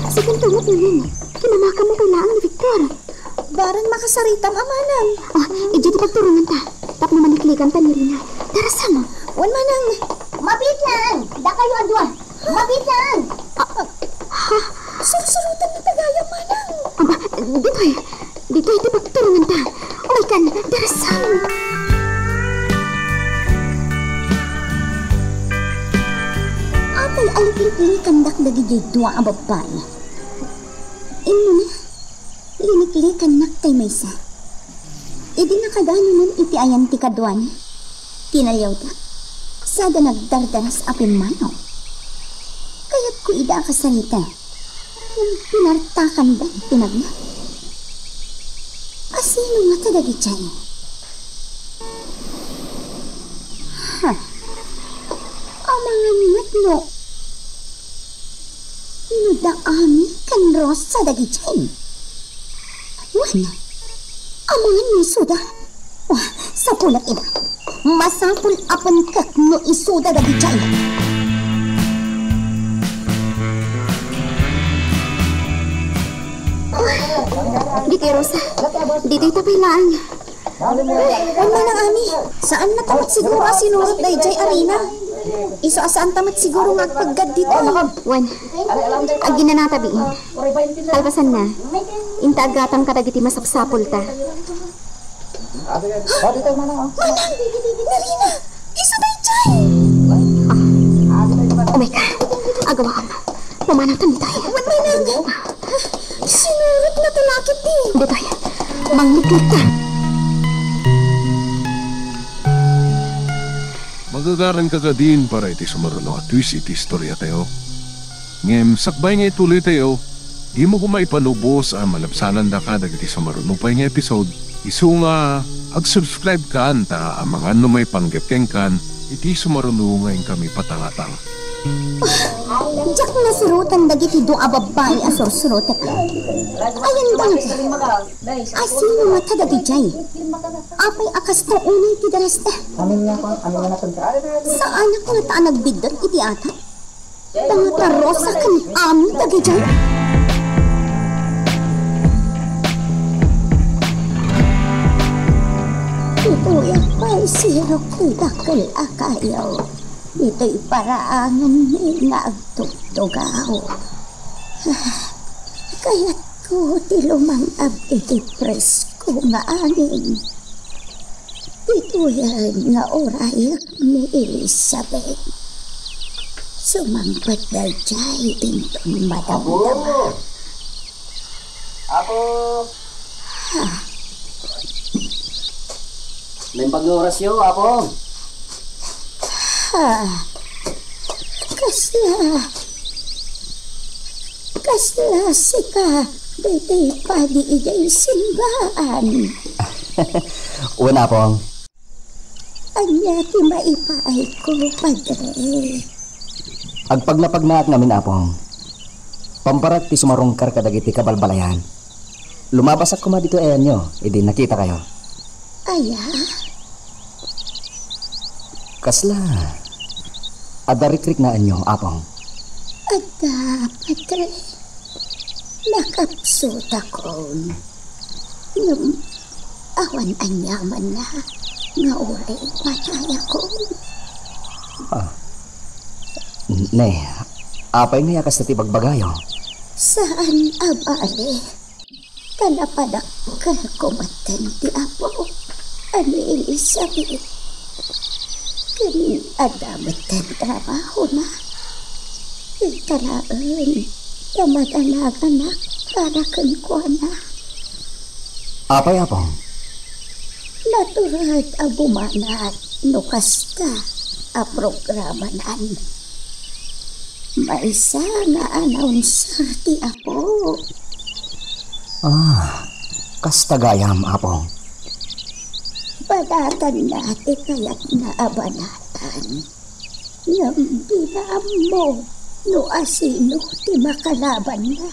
Sige, tungot na rin. Kinamaka mo kailangan ni Victor. Baran makasaritam amanang. Iji di pagturungan ta. Tap naman iklikan ta ni Rina. Darasa mo. Wan manang. Mabit lang! Da kayo adwa! Mabit lang! Surusurutan na tagayang manang. Aba, dito iti pagturungan ta. Uy kan, darasa mo. Atay aliklikli kandak dagiti dua ang babae. Ino na, linikli kanak kay Maysa. Idi nakadano nun iti ayan ti kadwan. Tinalyaw ta, sada nagdardanas apin manaw. Kaya't ko ida kasalita, yung pinartakan ba pinagna. Asino nga tadagi dyan? Ha? Ang mga matno. Nudaami kan Ros sa dagi dyan. Wala. Ang mga nisuda. Wah, sa pulat ina. Masapul apan kak no isuda dagi dyan. Dito, Rosa. Dito tapilaan. Wala nang ami. Saan na tamat siguro sinurot day jay arena? Iso asaan tamat siguro nga paggad dito. Wan, ag ginanatabiin. Talbasan na. Inta agatang kadagiti masapsapol ta. Manang! Narina! Iso day jay! Oh my God! Agawa ka mo. Mamanatan tayo. Wan, Manang! Sinurot na talakit eh. Ditoy, mangliklik ka. Magagaran ka ka din para iti sumaruno at twist iti istorya tayo. Ngem, sakbay nga ituloy tayo, di mo kumaipanubos ang malapsanan da ka dagiti sumaruno pa nga episode. Isu nga, ag-subscribe ka anta ang mga numay panggepkeng kan, iti sumaruno ngayon kami patangatang. Diyak na surutan dagiti do ababay asur-surutan. Ayan dang. Asino mata dagi jay. Apay akas to unay ti darasta. Saan ako nga taan nagbigdot iti ata? Tangata rosa kan ami dagi jay. Ito yapay sirok dakal akayaw. Ito'y paraangan ni nga agtugtugaw. Kaya't ko ti lumangab iti presko nga anin. Ito yan nga orayak ni Elizabeth. Sumangpat dal jay tintong madamdama. Apo! May pag-orasyo, Apo! Kasla sika dete padi ijay simbahan. Una, Apong. Anya ti maipaay ko, Padre. Agpaglapag na at namin, Apong. Pamparat ti sumarungkar kadagiti kabalbalayan. Lumabas ako dito ayan nyo, idi nakita kayo. Aya? Kasla, adarikrik na anyo, Apong. Ada, Padre. Nakapsot ako. Nung awan anyaman na, nga oray patay ako. Ne, apay nga yakas na ti bagbagayo. Saan abali? Kanapadak ka kumatan ti Apo. Ani Elizabeth. Kanin adamat ang trabaho na. Talaan, tamatanagan para kan ko na. Apay, Apong? Naturat abumanat no kasta a programanan. Maisa nga announcer ti Apo. Kasta gayam, Apong. Badatan natin kaya't naabanatan. Nang binam mo, no asino ti makalaban na.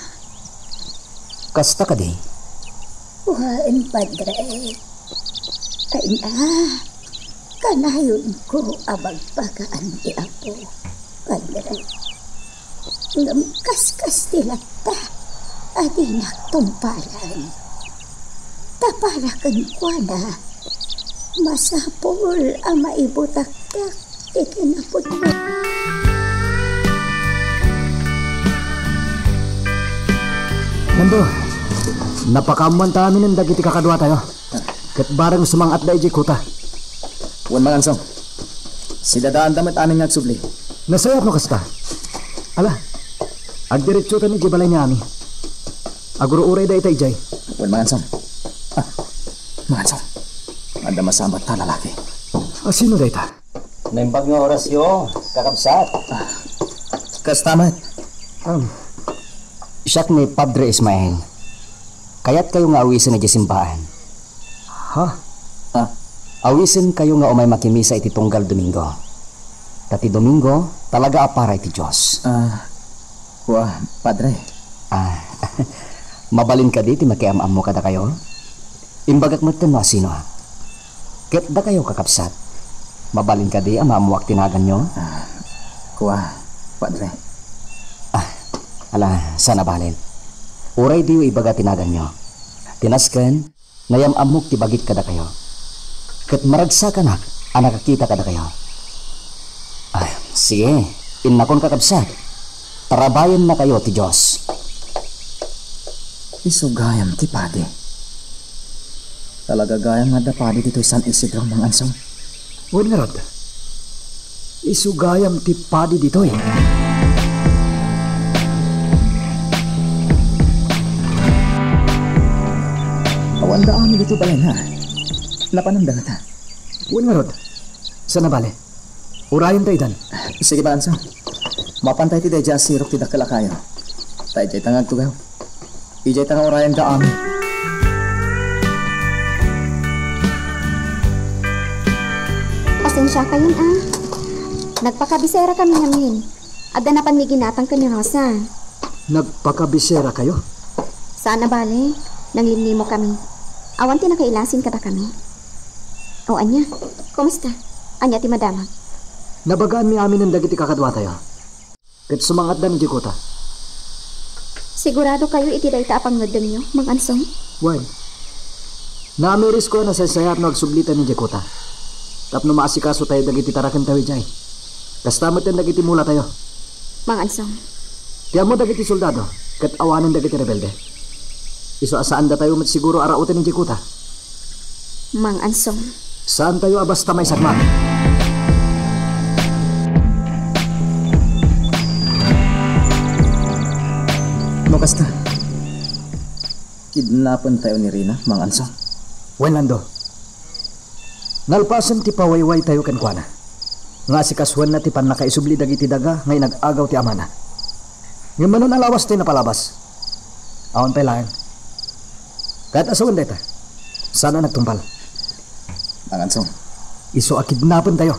Kasta ka di? Juan, Padre. Ay na, kanayon ko abagpagaan ti Apo, Padre. Lamkas-kas tilata, adinak tumpalan. Taparakan ko na, masapol ang maibutaktak, ikinapot mo. Nando, napakamuan ta amin ang dagiti kakadwa tayo. Kat barang sumangat da iji kuta. Wan mangansong. Sila daan damit aning nagsubli. Nasayap mo kasta. Ala, agdiretso ta ni Jibalay niya ami. Aguro uray da itay jay. Wan mangansong. Mangansong. Anda masambat ta lalaki. Sino da ita? Naimbag nga orasyo, kakabsat. Kastamat. Siyak ni Padre Ismael. Kaya't kayo nga awisin na simbahan. Awisin kayo nga umay makimisa iti tunggal Domingo. Tati Domingo, talaga apara iti Diyos. Padre. Mabalin ka di, ti makiam-am mo kada kayo. Imbagak mo no sino. Ket da kayo kakapsat. Mabalin ka di, amamuak tinagan nyo. Padre. Ala, sana balin. Uray diyo ibaga tinagan nyo. Tinasken, nayamamok ti bagit kada kayo. Kat maragsa ka na, nakakita kada kayo. Ay, sige, inakon kakabsat. Tarabayan na kayo ti Diyos. Isugayam ti padi. Talaga gayam nga da padi dito San Isidro mga ansong. Wan nga rod. Isugayam ti padi ditoy. Awan daan dito pala na. Napanandang ta. Wan nga rod. Sana bale? Urayan tayo dan. Sige ba ansong? Mapantay ti deja sirok ti dakalakayo. Tayo jay tangag tugaw. Ijay tanga urayan daan. Pasensya kayo Nagpakabisera kami ngamin. Ada na pan may ginatang ka ni Rosa. Nagpakabisera kayo? Sana bale, nanglimlimo kami. Awan ti nakailasin kada kami. O anya, kumusta? Anya ti madama. Nabagaan mi amin ang dagiti kakadwa tayo. Kat sumangat dan jikota. Sigurado kayo iti dayta apang ngadam nyo, mang ansong? Wan. Naamiris ko na sasayat na agsublitan ni jikota. Tapno maasikaso tayo dagiti tarakan tayo jay. Kastamot yan dagiti mula tayo. Mang ansong. Tiyan mo dagiti soldado, kat awanan dagiti rebelde. Iso asaan da tayo mat siguro arautan ni jikuta. Mang ansong. Saan tayo abasta may sagma? Makasta. Kidnapan tayo ni Rina, mang ansong. Wenlando. Nalpasan ti pawayway tayo kankwana. Nga si kaswan na ti pan nakaisubli dagiti daga ngay nag-agaw ti amana. Ngayon manon alawas tayo napalabas. Awan pa lang. Kahit asawan deta. Sana nagtumpal. Mang ansong. Iso akidnapan tayo.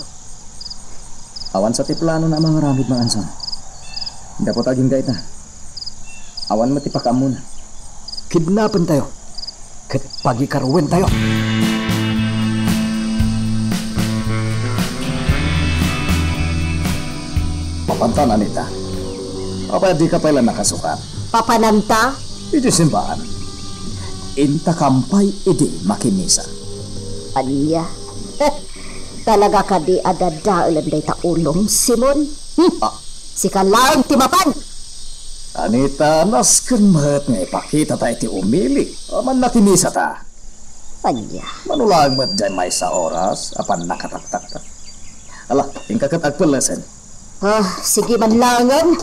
Awan sa ti plano na mga ramid, mang ansong. Dapat aging gaita. Awan mo ti pakamuna. Kidnapan tayo. Kat pagikarwen tayo. Papantan, Anita. Apa di ka pala nakasukat? Papananta? Iti simbahan. Inta kampay iti makimisa. Anya? Talaga ka di adadaulan day taulong, Simon? Si Kalaang Timapan! Anita, naskan mahat nga ipakita tayo ti umili. Aman nakimisa ta. Anya? Manulag mat dyan may sa oras, apan nakataktak ta. Ala, ingkakat agpalasan. Sige man langan.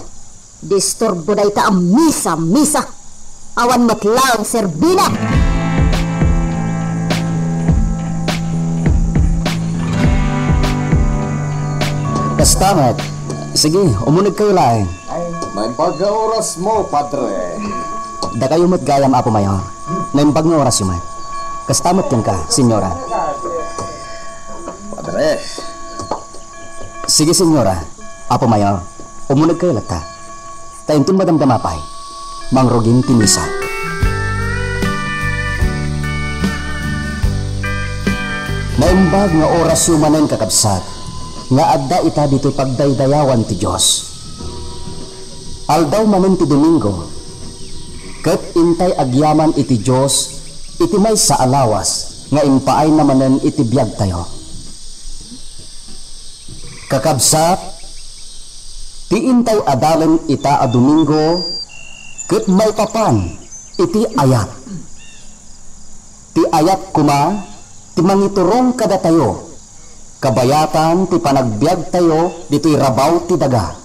Disturbo day ta ang misa. Awan matlang serbina. Kastamat. Sige, umunag kayo laing. May pagka-oras mo, padre. Da kayo matgayam, Apo Mayor. Naimbag nga oras yung man. Kastamat yan ka, senyora. Padre. Sige, senyora. Apo Mayor, umunag kayo lata. Tayong madamdamapay. Mangrugin tinisa. Naimbag nga oras yung manen kakabsat. Nga adda ita dito pagdaydayawan ti Diyos. Aldaw manen ti Domingo. Kat intay agyaman iti Diyos, iti may sa alawas, nga impaay namanen iti biyag tayo. Kakabsat, ti intay adalan ita a Domingo, kat may papan, iti ayat. Ti ayat kuma, ti mangiturong kada tayo, kabayatan ti panagbiag tayo, dito'y rabaw ti daga.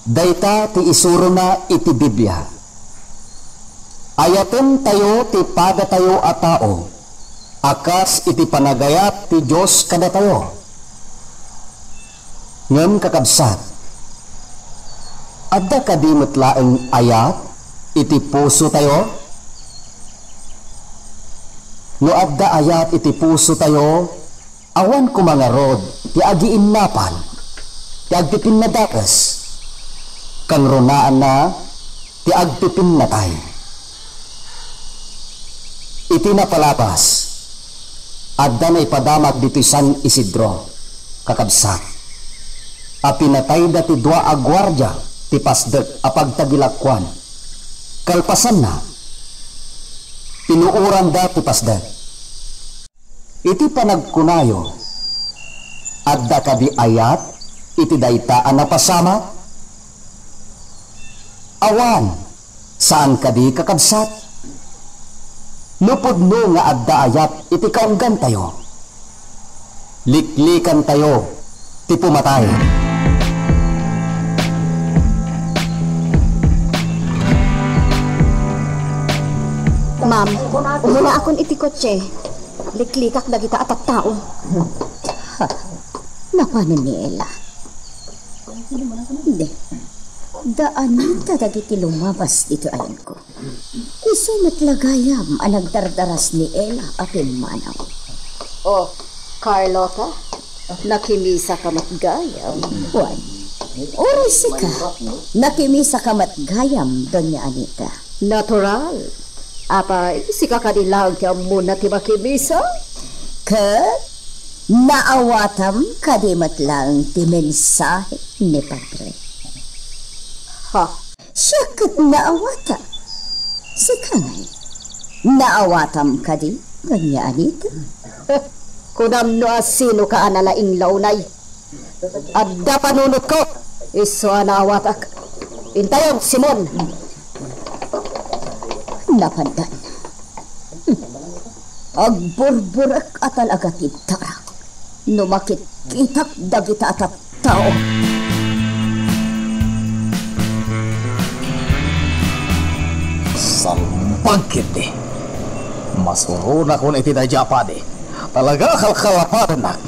Dayta ti isuro na iti Biblia. Ayaten tayo ti pada tayo a tao, akas iti panagayat ti Diyos kada tayo. Ngem kakabsat, adda kadimot laeng ayat iti puso tayo? No adda ayat iti puso tayo, awan kumangarod ti agiinnapan, ti agpipin na dakas, kang runaan na ti agpipin na tayo. Iti napalapas, adda na ipadamak dito San Isidro, kakabsat. A pinatay da ti dua a gwardya ti pasdek a pagtagilakwan. Kalpasan na. Pinuuran dati pasda. Iti panagkunayo. Adda kadi ayat, iti daytaan na pasama. Awan, saan kadi kakabsat? Lupod no nga adda ayat, iti kaunggan tayo. Liklikan tayo, ti pumatay. Ma'am, umuna akon iti kotse. Liklikak na kita atat tao. Napano ni Ella? Hindi. Daan tatagiti lumabas dito alam ko. Isumat lagayam ang nagdardaras ni Ella aking manaw. Oh, Carlota, nakimisa ka matgayam. Juan, oras ka. Nakimisa ka matgayam, Doña Anita. Natural. Apay, si kakadilang kaya muna ti makimisa? Kat, naawatam kadimat lang ti mensahe ni Padre. Ha? Siya kat naawata. Si Kangay, naawatam kadi, Doña Anita. Kunam no asino ka analaing launay. Adda panunot ko. Iso anawatak. Intayon, Simon. Napandan. Agburburak at talaga titara. Numakit kitak dagita at tao. Sampagkit eh. Masuro na kung iti dayapade. Talaga kalkalaparan na.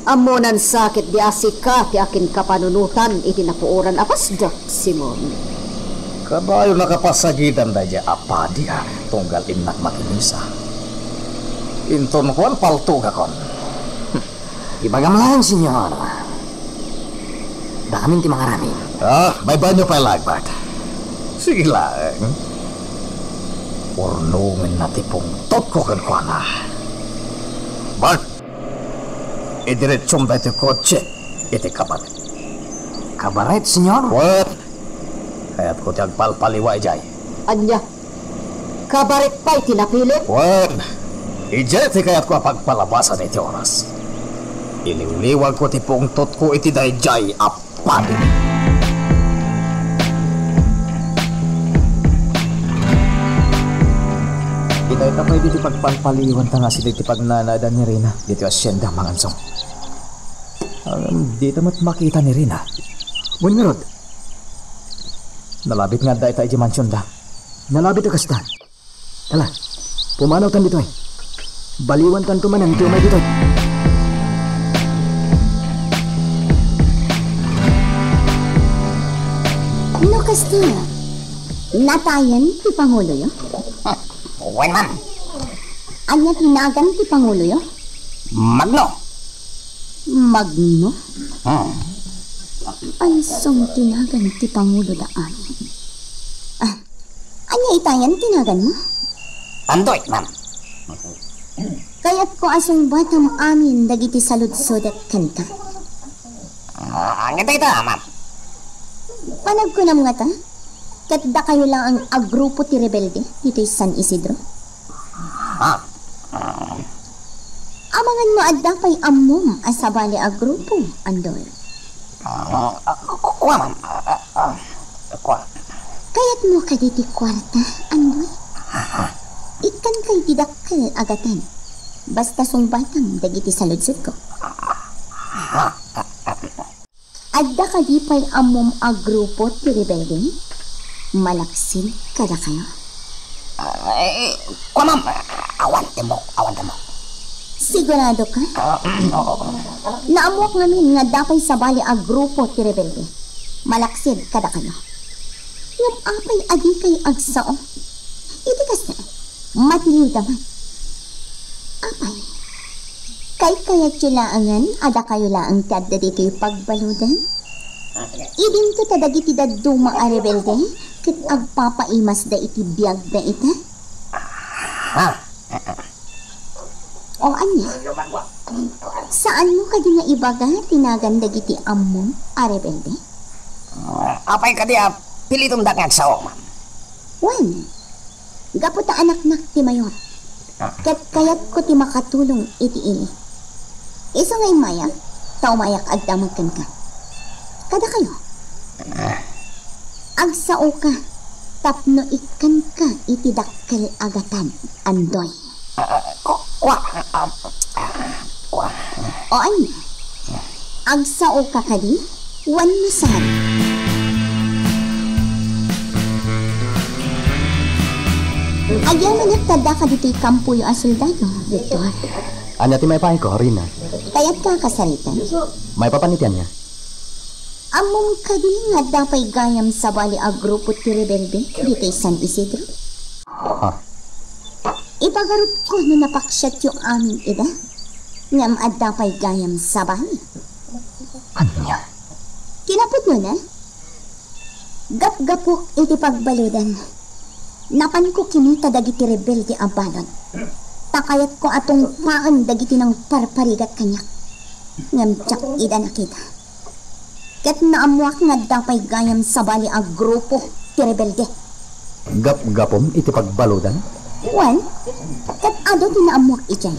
Amunan sakit di asika ti akin kapanunutan iti napuoran apasdak, Simon. Kadayo nakapasagitan daya apadi ha. Tunggal imnak makinisa. Inton kuan palto ka kon. Ibagam lang, senyor. Dakamin ti mga rami. May banyo pa lagbat. Sige lang. Urnungin na tipong tot ko kan kuan na. Bart, idiretsong da iti kotse, iti kabaret. Kabaret, senyor? What? Kaya't ko tiyag palpaliwa ijay. Anya, kabaret pa'y tinapilit? What? Ijay ti kaya't ko pagpalabasan iti oras. Iliwliwag ko tipong tot ko iti dayjay apadi. Itay ka pa'y diti pagpalpaliwan ta nga sila iti pagnanadan ni Rina. Dito asyenda mangansong. Dito mat makita ni Rina. Bungarod. Nalabit nga da ita iti mansyon da. Nalabit ka kasta. Tala, pumanaw tan dito eh. Baliwan tan tumanan ti umay dito eh. No, kasta. Natayan ti Pangulo yo? Uwan man. Anya tinagan ti Pangulo yo? Magno. Magno? Ay, song tinagan ti Pangulo daan. Anya itayan tinagan mo? Andoy, ma'am. Kaya't ko asong batam amin dagiti saludsod at kanta. Ang ito, ma'am. Panagkunam nga ta? Katda kayo lang ang agrupo ti rebelde dito'y San Isidro? Amangan mo adda pa'y amom asabali agrupo, Andoy. Kuha, ma'am. Kuha. Kaya't mo kaditi kwarta, Andoy? Ikan kay didakkel agatan. Basta sungbatang dagiti saludsod ko. Adda kadi pa'y amom agrupo ti rebelde? Malaksin kada kayo? Kuha, ma'am. Awan mo. Sigurado ka? Naamuak namin nga dapay sa bali a grupo ti rebelde. Malaksid kada kayo. Yung apay adi kay agsao. Iti kasi, matiliw daman. Apay, kay kaya tilaangan, ada kayo laang tadda dito yung pagbaludan? Idin to tadagiti daduma a rebelde, kit agpapaimas da iti biyag da ita? O anya? Saan mo kadi nga ibaga tinagan dagiti ammon a rebelde? Apay ka di, pilitong dakang sao, ma'am. Wan, gapot ta anak-nak ti mayor. Kat kayat ko ti makatulong iti ini. Isa ngay mayak, tao mayak agdamagkan ka. Kada kayo. Agsao ka, tapno ikan ka iti dakkel agatan, andoy. O ay, agsao ka kadi, wan masad. Agyan managtada ka dito'y kampo yung asoldado, Victor. Anya ti may pahay ko, Rina. Kayat ka kasaritan. May papanitian niya. Among kadi nga dapay gayam sa bali a grupo ti rebelde dito'y San Isidro. Ha? Ipagarot ko no napaksyat yung aming ida. Ngam at dapay gayam sa bali. Anya? Kinapot mo na? Gap-gapok iti pagbaludan. Napan ko kinita dagiti rebelde a balon. Takayat ko atong paan dagiti ng parparigat kanyak. Ngam tsak ida nakita. Kat naamuak nga dapay gayam sa bali a grupo ti rebelde. Gap-gapom iti pagbaludan? Wan, kat ado tinaamuak ijan.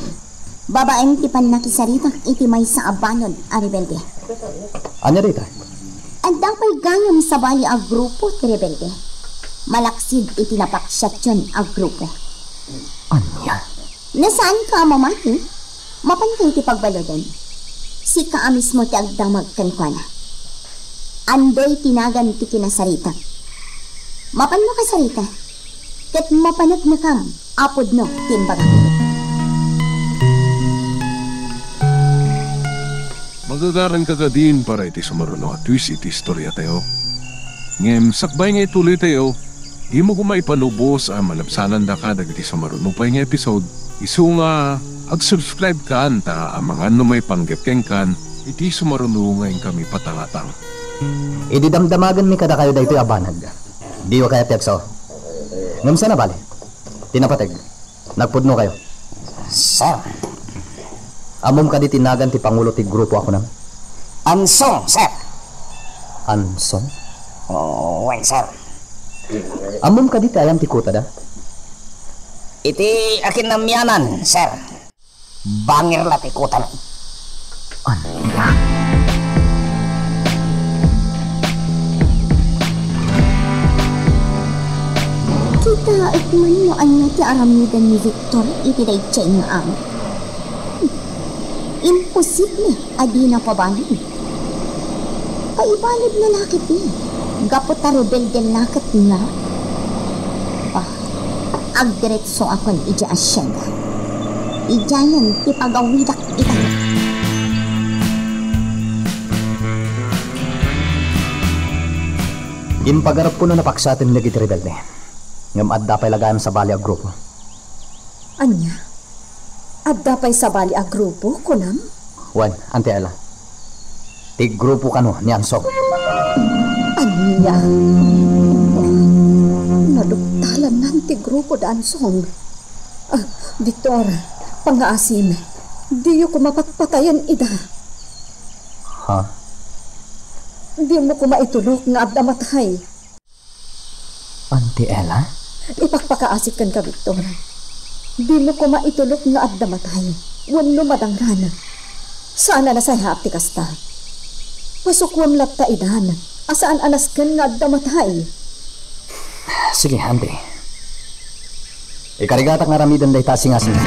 Babaeng ti panakisaritak iti may sa abanon a rebelde. Anya dita? At dapay gayam sa bali a grupo ti rebelde. Malaksid iti napaksyat yun a grupo. Anya? Nasaan ka mamati? Mapan kayo ti pagbalodan. Si ka mismo ti agdamag kankwana. Andoy tinagan ti kinasarita. Mapan mo kasarita. Kat mapanat na kam, apod no, timbaga. Magagaran ka din para iti sumaruno at twist iti istorya tayo. Ngem, sakbay nga ituloy tayo, di mo kumaipanubos ang malabsanan da ka dagiti sumaruno pa yung episode. Isu nga, ag-subscribe ka anta ang mga numay panggapkeng kan, iti sumaruno ngayon kami patangatang. Ididamdamagan mi kada kayo daytoy abanag. Diwa kaya tiyagsaw. Ngam sana bali. Tinapateg. Nagpudno kayo. Sir. Amom ka di tinagan ti pangulo ti grupo ako nang. Ansong, sir. Ansong? Oh, well, sir. Amom ka di ti ayam ti kuta da? Iti akin namyanan, sir. Bangir la tikutan. Anya? Kita ikman mo anya ti aramidan ni Victor iti daychay nga am. Imposible, adi na pabalin. Paibalid na lakit eh. Gapot a rebelde lakit nga. Agdiretso akon ija asyenda. Ijayan ti pagawidak ita. Impagarap ko na napaksatin lagi ti rebelde. Ngam adda pay lagaan sa bali a grupo. Anya? Adda pa'y sa bali a grupo, kunam? Wan, ante ala. Ti grupo kano ni Ansong. Anya? Naduktalan nanti grupo da Ansong. Victor, pangaasim, di ko mapatpatayan ida. Ha? Di mo ko maitulok nga abda matay. Ante Ella? Ipakpakaasik kan ka, Victor. Di mo ko maitulok nga abda matay. Wano madangran. Saan na sa hapti kasta? Pasukwam lapta idan. Asaan anas kan nga abda matay? Sige, ante. Ikarigatak nga ramidan day tasing-asing.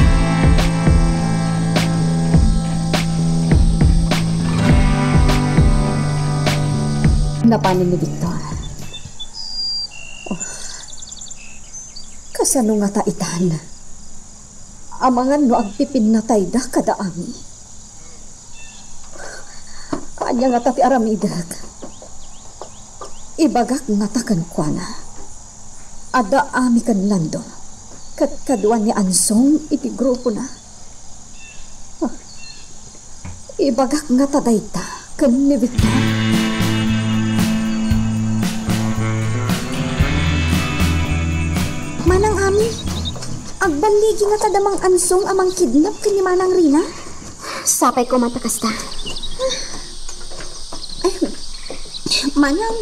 Napanin ni Victor. Kasano nga taitan? Amangan no agpipin na tay da kada ami. Kanya nga tati aramidak. Ibagak nga takan kwa na. Ada ami kan lando. Kat kaduan ni Ansong iti grupo na. Ibagak nga tadayta kan ni Victor. Manang ami, agbaligi nga tadamang Ansong amang kidnap kini Manang Rina. Sapay ko matakasta. Manang,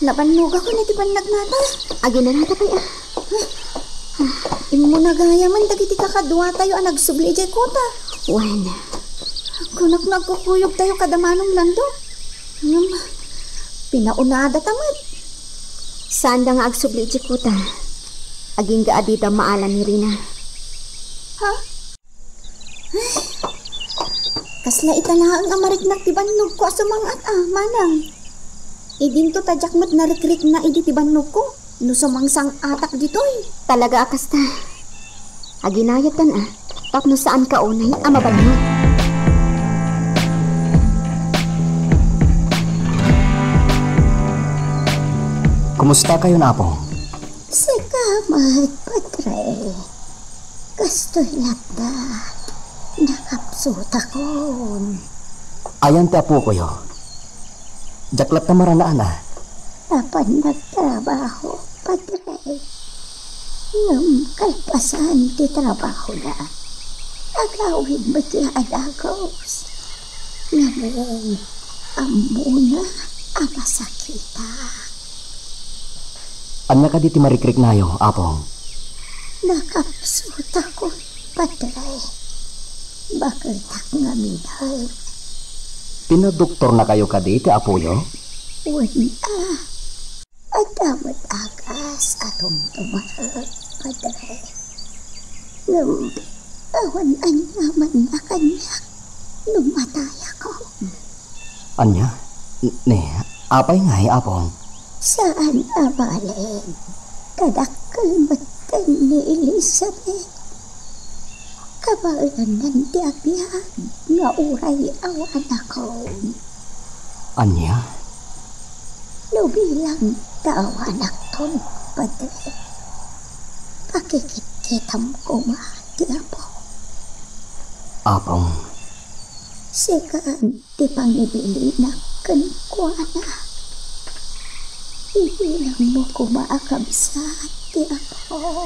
Nabannog ako na tiban nagnata. Agi na nata kaya. Imo nagaya man dagiti kakadwa tayo ang nagsubli jay kota. Wen, Kunak nagkukuyog tayo kadamanong lando. Pinaunada tamad. saan da nga agsubli jikuta? Aging gaadita maalan ni Rina. Ha? Kasla itanaang amarignak tibannog ko asumangat manang. Idin to tajakmat na rekrik na idi tibannog ko. No sumangsang atak ditoy. Talaga akasta. Aginayatan tapno saan ka unay amabanyo. Kumusta kayo na po? Sikamat, patre. Kastoy lakda. Nakapsuta ko. Ayan te apo ko yo. Jaklat na maranaan Apan nagtrabaho, patre. Ngam kalpasan ti trabaho na. Agawin mo ti adagos. Ngayon, amuna ang masakita. Anya ka di ti marikrik nayo, apong? Nakapsuta ko, patre. Bakit nga minal? Pinadoktor na kayo ka di ti apo yo? Wala. At damat agas atong tumarag, padre. Nung awan anyaman na kanya, numatay ako. Anya? Ne, apay nga apong? Saan abalin? Kadakal matan ni Elizabeth. Kabalan ng diabyan nga uray awan ako. Anya? Nubilang tawanak ton, padre. Pakikit-kitam ko mati po. Apong? Sikaan di pangibili na kanikwana. Ibilang mo ko maakabsat, di ako.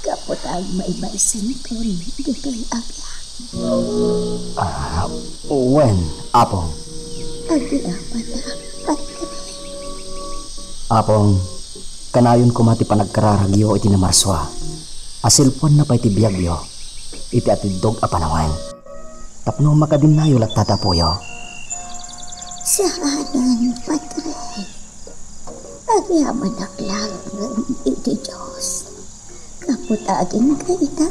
Kapot ang may sinton, dito'y agyan. Wen, apong? Agyan pa na, padre. Apong, kanayon ko mati panagkararagyo iti na marswa. Asilpon na pa iti biyagyo. Iti atidog a panawan. Tapno makadinayo lat tatapuyo. Saanan, padre. Agyaman naklangan iti Diyos. Kaputagin ka ita.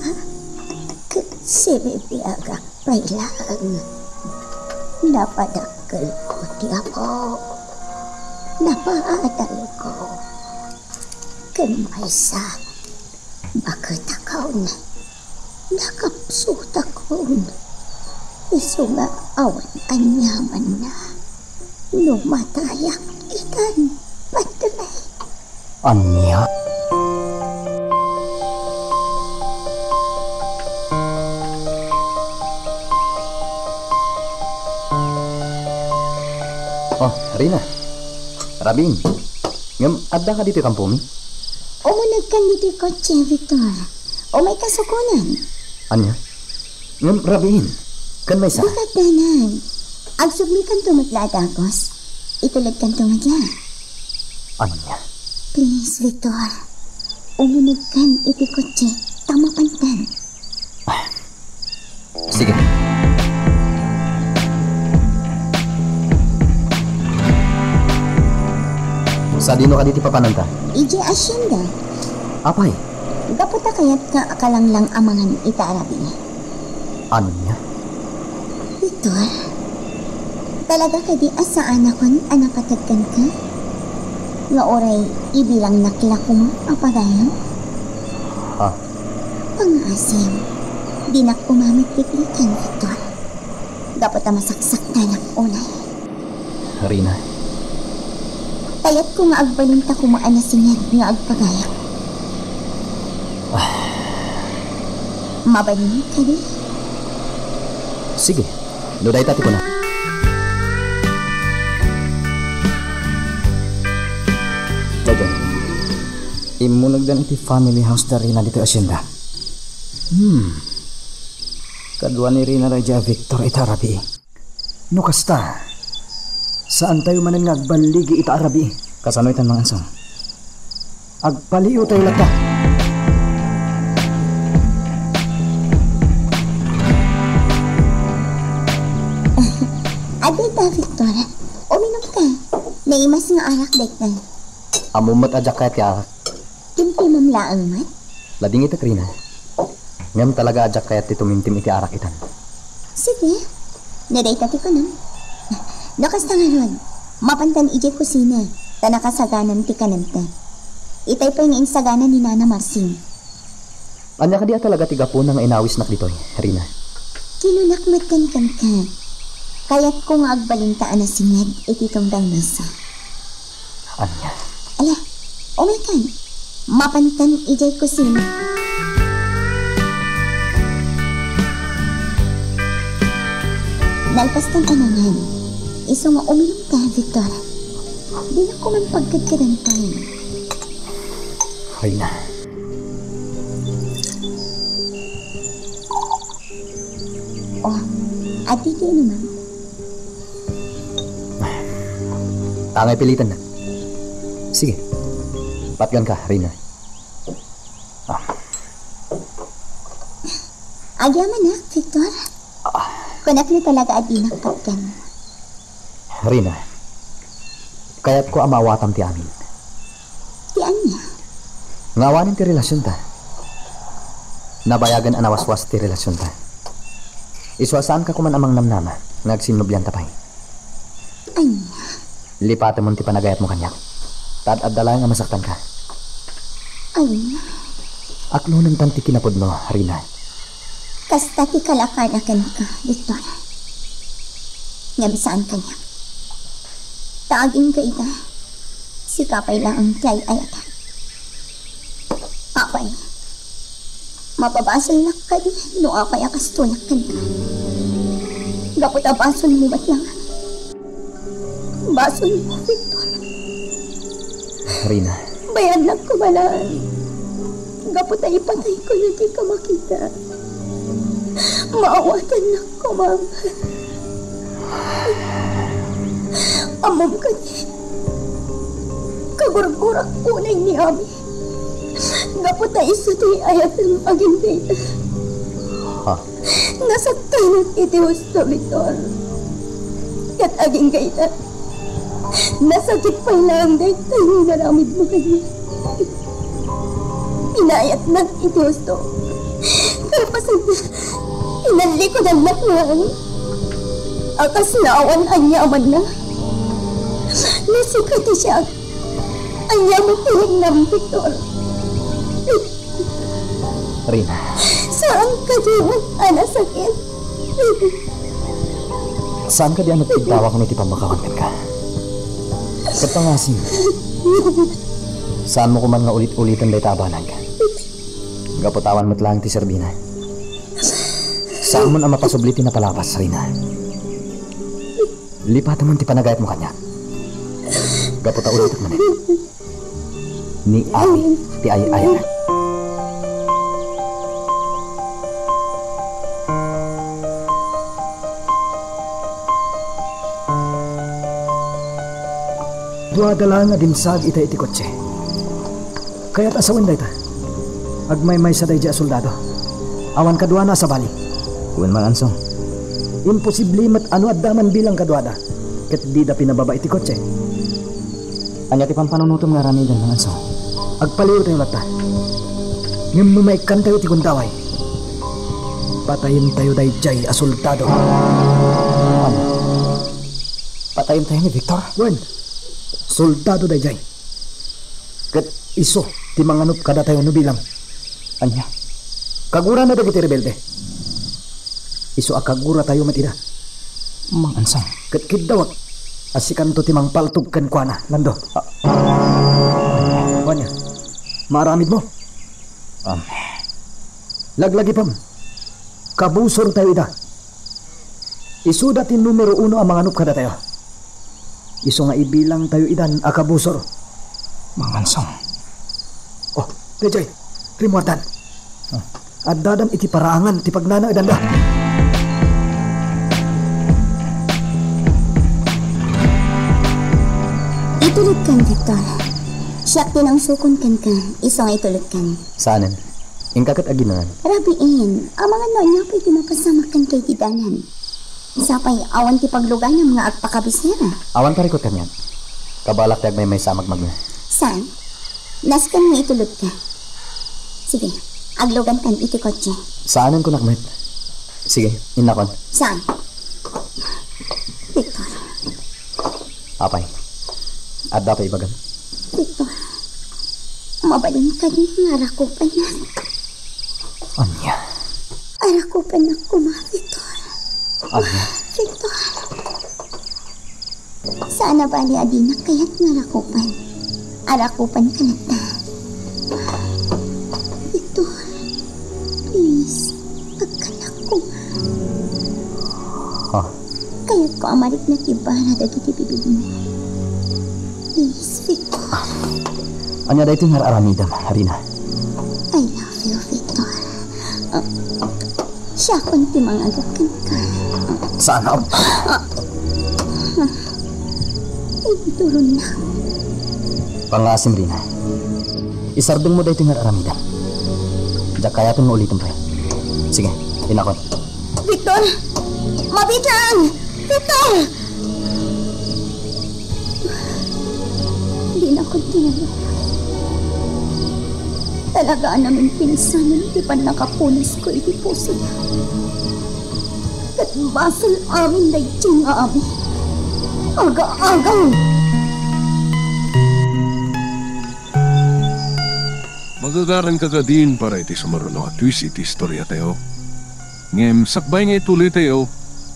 Sibibiyagak pailang. Napadakkel ko ti ako. Napaadal ko. Kanmaysa. Bakit akaw na? Nakapsut ako. Iso nga awan anyaman na. Numatayak ikan. Padre. Anya? Oh, Rina. Rabing. Ngam, adda ka dito kampumi? Umunag kan dito kotse, Victor. O may kasukunan. Anya? Ngam, Rabing. Kan may sa? Bukat danan. Agsubli kan tumatladagos. Itulad kan tumadya. Anya? Please, Victor. Umunag kan iti kotse. Tama pantan. Sige. Sa dino ka diti papananta? Ije asyenda. Apay? Gaputa kayat ka akalanglang amangan itaarabi. Anya? Victor, talaga ka di asaan akon anapatagkan ka? Nga oray ibilang nakla ko mo apagayon? Ha? Pangasim, di na kumamit tiklikan, Victor. Dapat na masaksak tanak unay. Rina. Payat ko nga agbalinta ko maanasinyag nga agpagayak. Mabalin ka di? Sige. Nuday tati ko na. Jaja. Imunag dan iti family house na Rina dito asyenda. Kadwa ni Rina Raja Victor itarabi. No kasta. Saan tayo manan nga agbaligi ita arabi? Kasanoy tan mga ansong. Agpaliw tayo lata. Aday ta, Victor. Uminom ka. Naimas nga arak dek na. Amumat ajak kayat ya. Timpi mamlaang mat. Lading ita Krina. Ngam talaga ajak kayat ti tumintim iti arak itan. Sige. Naday tati ko nun. Nakasta nga ron. Mapantan ije kusina. Tanakasaganan ti kananta. Itay pa yung insaganan ni Nana Marsing. Anya ka diya talaga tiga po nang inawis nak ditoy, Rina. Kinunakmat kan ka. Kaya't ko nga agbalintaan na singad ititong dang nasa. Anya? Ala, umikan. Mapantan ijay kusina. Nalpastan anangan. Iso nga uminom ka, Victor. Di na ko man pagkagkarantay. Rina. Oh, ati di naman. Tangay pilitan na. Sige. Patgan ka, Rina. Agyaman na, Victor. Kunak na talaga adinak patgan. Rina. Kaya't ko amawatam ti amin. Ti anya? Ngawanin ti relasyon ta. Nabayagan anawaswas ti relasyon ta. Iswasaan ka kuman amang namnama. Nagsinubyan ta pa'y. Anya? Lipatan mo ti panagayat mo kanyak. Tad adala nga masaktan ka. Anya? Aklo ng tanti kinapod mo, Rina. Kasta ti kalakanakan ka, Victor. Nga saan kanya? Taagin ka ita. Sikapay lang ang tiyay ayatan. Apay. Mapabasal na ka di. No apay akastulak ka na. Gapot abasol mo ba't lang? Basol mo, Victor. Rina. Bayan lang kumalaan. Gapot ay ipatay ko na di ka makita. Maawatan lang ko, ma'am. Amam ka niya. Kagurag-gurak unay ni Ami. Gapot ay isa ti ayat ng aging data. Ha? Nasaktan at itiwas na, Victor. Kat aging gaita. Nasakit pa lang data yung naramid mo kanya. Inayat na itiwas to. Pero pasag na, inalikodan na lang. Akas naawan anyaman na. Nasukati siya. Anyaman tiling na, Victor. Rina. Saan ka diyan, anasakit? Saan ka diyan nagpagtawa kung iti pamakawangan ka? Kapangasin. Saan mo kuman nga ulit-ulitan day tabanan ka? Gaputawan mo't lang ti Serbina. Saan mo na mapasublitin na palapas, Rina? Lipatan mo ti panagayat mo kanya. Gaputa ulit mo ni Ami ti ay-ay. Duadala nga dinsag ita iti kotse. Kaya't asawan da ita. Agmay-may sa dayja soldado. Awan kadwa na sa bali. Uwan man ansong. Imposible mat ano at daman bilang kadwada. Ket di da pinababa iti kotse. Anya ti pampanunutom nga rami dyan mga ansong. Agpaliw tayo lata. Ngam numaikan tayo ti kundaway. Patayin tayo dayjay a soldado. Ano? Patayin tayo ni Victor? Uwan. Soldado dayjay. Ket iso ti manganup kada tayo no bilang. Anya? Kagura na dagiti rebelde. Iso akagura tayo matida. Mang ansang. Ket kidawat. Asikan to ti mang paltog ken kuana. Lando. Anya? Maramid mo? Laglagi pam. Kabusor tayo ida. Iso dati numero 1 ang manganup kada tayo. Iso nga ibilang tayo idan akabusor. Mangansong. Oh, Dejay, rimuatan. At dadam iti paraangan ti pagnana idanda. Itulog kan, Victor. Siyak din ang sukon kan ka. Iso nga itulog kan. Saanan? Ingkakat aginan. Rabiin, ang mga nonya pwede mapasama kan kay Tidanan. Sapay, awan ti paglugan ng mga agpakabis niya. Awan parikot kanyan. Kabalak tag may samag magna. Saan? Naskan nga itulog ka. Sige, aglugan kan iti kotse. Saanan ko nakmet? Sige, inakon. Saan? Victor. Apay. Adda pa ibagan. Victor. Mabaling ka din ng arakupan na. Anya? Arakupan na kuma, Victor. Anya? Victor. Sana ba ni Adina kaya't narakupan? Arakupan ka na ta. Victor. Please. Agkanak ko. Oh. Kaya't ko amarik na tibara dagiti bibig mo. Please, Victor. Anya da ito nga aramidam, Harina. I love you, Victor. Siya kunti mga agakan ka. Sana? Turun na. Pangasim, Rina. Isardong mo da ito nga aramidam. Diyak kaya itong ulitin pa. Sige, inakon. Victor! Mabit lang! Victor! Hindi na ko tinala. Talaga namin pinsanan, di pa nakapulis ko iti puso niya. Kat basal amin na itsing amin. Aga-agang! Magagaran ka ka din para iti sumaruno at twist iti istorya tayo. Ngem, sakbay nga ituloy tayo,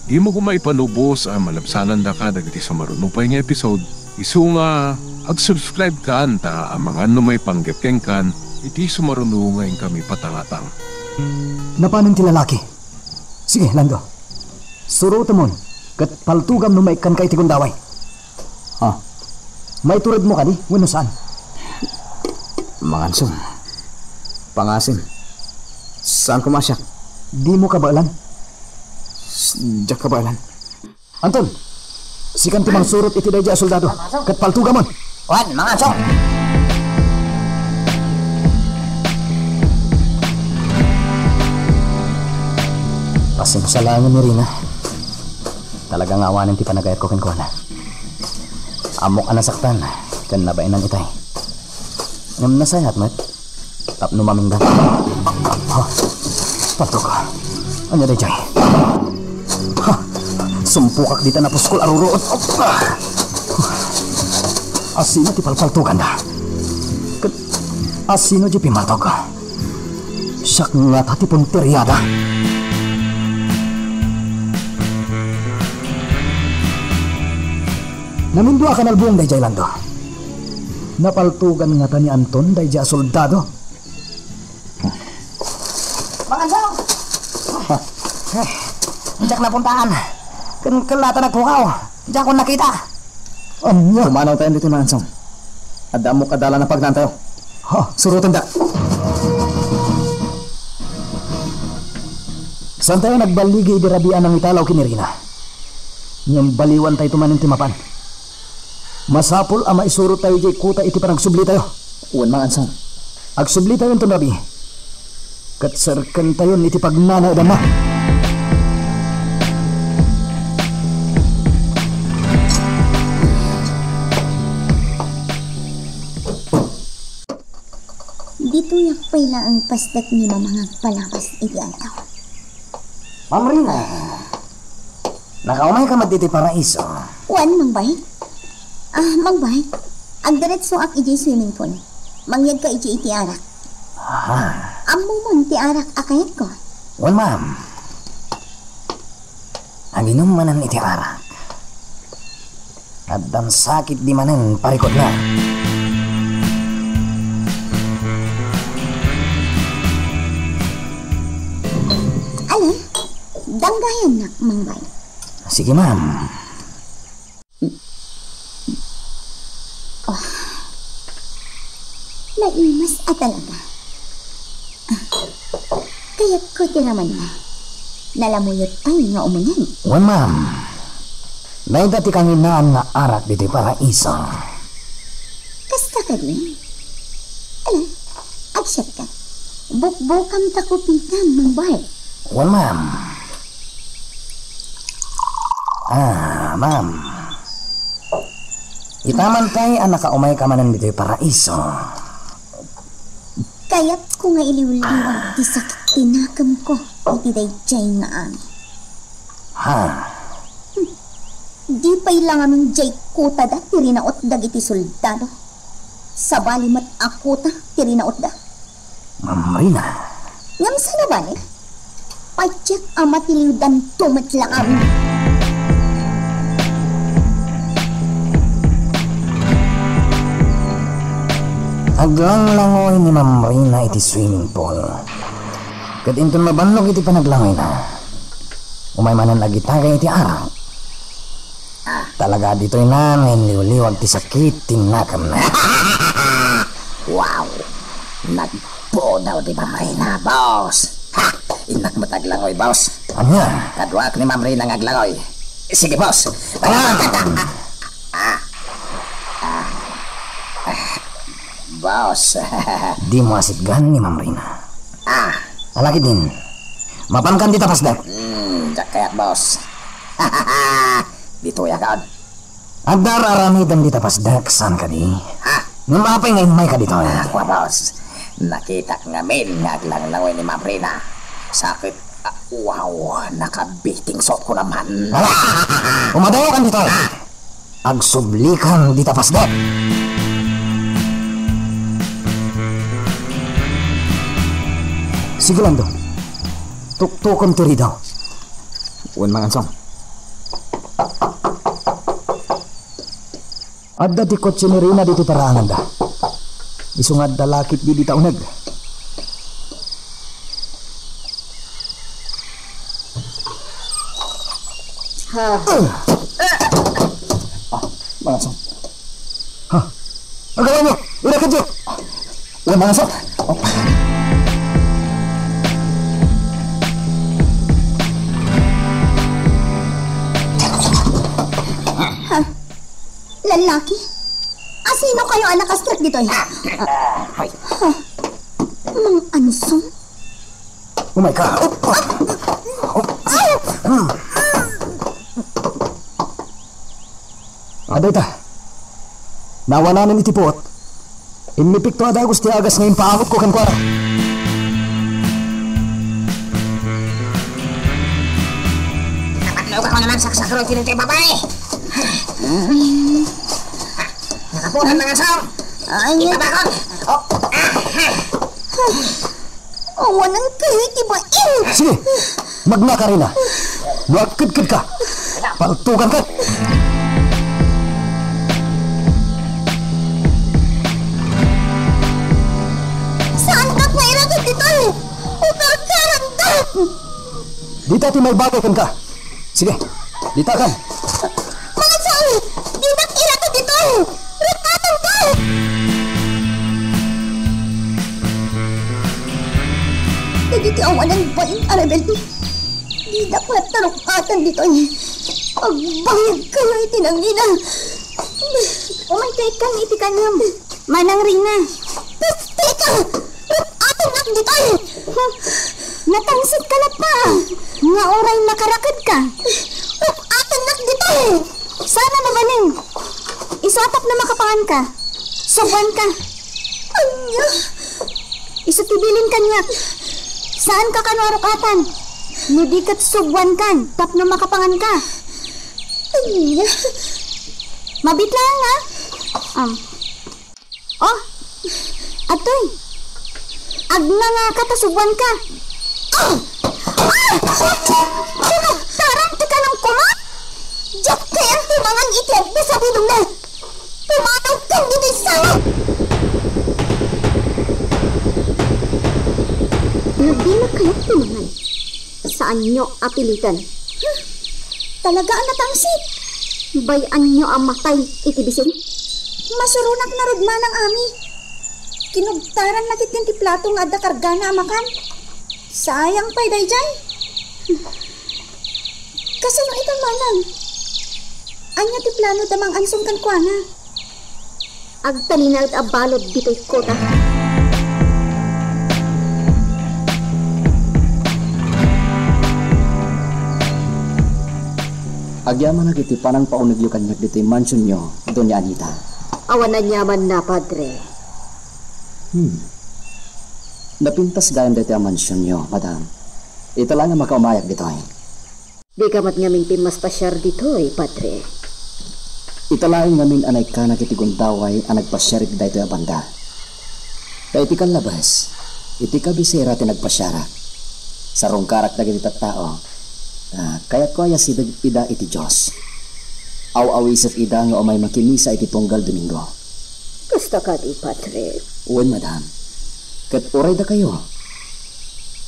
di mo kumaipanubos ang malabsanan da ka dagiti sumaruno pa nga episode. Isu nga, ag-subscribe ka anta ang mga may panggepkeng kan, iti sumaruno ngayon kami patangatang. Napanang ti lalaki? Sige, Lando. Suruto mo, kat paltugam no maikan kay ti kundaway. Ha? May turad mo ka di? Wano saan? Mangansong. Pangasim. Saan kumasyak? Di mo kabaalan? Diyak kabaalan. Anton, sikan ti mang surut iti dayja soldado. Kat paltugam mo. Wan, mangansong! Pasimsalangan ni Rina. Talagang awanan ti panagayat ko kinkwana. Amok anasaktan, kan nabainan itay. Ngam nasayat, mat. Tapno maminggan. Ha, pato ka. Anya day, Jay? Ha, sumpukak dita na puskol aruruot. Asino ti palpaltugan da? Asino di pimatog? Siyak nga tati punteriada. Namindua ka nalbuong day, Jay Lando. Napaltugan nga ta ni Anton day ja soldado. Mangansong! Diyak na puntaan. Kalata nagpukaw. Diyak ko nakita. Anya? Kumanaw tayo dito, Mansong. Adda mo kadala na pagnan tayo. Ha, surutan da. Saan tayo nagbaligi di rabian ng italaw kinirina? Niyang baliwan tayo tumanin timapan. Masapol ama isurot tayo jay kuta iti panagsubli tayo. Uwan, Mansong. Agsubli tayo ito nabi. Katsarkan tayo iti pagnana dama. Dito yak pala ang pasdak ni mga palabas iti ataw. Ma'am Rina, nakaumay ka matiti paraiso. Wan, mangbay? Mangbay? Ang diretso ak iti swimming pool. Mangyag ka iti arak. Amo mon ti arak akayat ko. Wan, ma'am. Ang inumanan iti arak. At ang sakit di manan parikot na. Alam, danggayan na, mangbay. Sige, ma'am. Naimas talaga. Kaya't ko tiraman na. Nalamuyot tayo nga umunyan. Wan, ma'am. May dati kang inaan nga arak dito para isa. ka din. Ala, agsat ka. Bukbukam takupitan ng bahay. Wan, ma'am. Ma'am. Itaman kay anak ka umay ka manan dito'y paraiso. Kaya't ko nga iliwliwag di sakit tinakam ko. Iti dayjay nga ani. Ha? Di pa'y lang aming jay kuta da tirinaot dag iti soldado. Sa balimat akuta tirinaot da. Ma'am Marina. Ngam sa na bali? Patsyak amatiliw dan tumat lang amin. Aglang langoy ni Ma'am Marina iti swimming pool. Kat intun mabanlog iti panaglangoy na. Umay manan agitagay iti araw. Talaga dito'y namin liwliwag ti sakit tinakam na. Wow! Nagpo daw di Ma'am Marina, boss! Ha! Inak mo taglangoy, boss! Anya? Kadwak ni Ma'am Marina ngaglangoy. Sige, boss! Boss! Di mo asitgan ni Ma'am Marina. Alaki din. Mapankan di tapasdak. Jak kayak, boss. Dito ya kaon. Agdar aramidan di tapasdak san ka di. Ngam apay ngayon may ka dito. Ako, boss. Nakita ngamin ngaglangoy ni Ma'am Marina. Sakit. Wow, nakabiting sot ko naman. Umadayo kan dito. Agsublikan di tapasdak. Sige lang do. Tuktukom tiri daw. Uwan mga ansong. Adda ti kotse ni Rina dito parangan da. Isungad da lakit di taunag. Mga ansong. Ha? Ang gawin mo! Ina ka dyan! Uwan mga ansong. Lalaki? Asino kayo anak astrak dito? Hoy. Mang ansong? Umay ka! Aday ta. Nawala na ni Tipot. Imipik to ada gusti agas ngayon paakot ko kan kwa. Nakatlaw ka naman sa kasakro kinintay babae. Nakapunan mga ansong. Ay, Itabakot. awanan kayo itibain. Sige, magna ka rin na. Luwagkid-kid ka. Paltukan ka. Saan ka pairagod dito? Upagkarandap! Dita ti may bagay kan ka. Sige, dita kan. Mga sawi, di nakiragod dito! Rupatang ka! Nagiti awanan ba yung Arabel? Di dapat tarukatan dito. Agbayag kayo itinangina. Umay kang iti kanyam. Manang Rina. Teka! Rupatang nak dito! Natangsit ka na pa. Nga oray nakarakad ka. Rupatang nak dito! Sana magaling. Isatap na makapangan ka. Subuan ka. Anya! Isutibilin ka niya. Saan ka kanwarukatan? Nudikat subuan kan. Tapno makapangan ka. Anya! Mabit lang ha. Oh, atoy. Agna nga katasubuan ka. Tarang ti ka ng kumat! Diyak kayang timangan ityag na sa bilong na! Pumanaw kang dito sama! Hindi na kayo timangan. Saan nyo apilitan? Talaga ang natangsit! Bayan nyo ang matay itibising? Masurunak na rudman ang ami. Kinugtaran na kitin ti plato nga adda karga na amakan. Sayang pa'y dayjay. Kasano itang manang? Anya ti plano damang ansong kan kuana? Agtalinag abalod dito'y kota. Agyaman na kiti panang paunag yung kanyak dito yung mansion nyo, Doña Anita. Awan na nyaman na, Padre. Napintas gayam dito ang mansion nyo, Madam. Ito lang ang makaumayak dito eh. Di ka mat ngamin pimas pasyar dito Padre. Ito lang ngamin anay ka nakitigunddaway ang nagpasyarik dito yung banda. Kaya iti kan labas, iti ka bisera ti nagpasyara. Sarong karak na ganit at tao. Kaya't ko aya si ida iti Diyos. Aw-awisip ida nga umay makimisa iti tunggal Domingo. Gusto ka di, Padre. Uwan, Madam. Kat oray da kayo.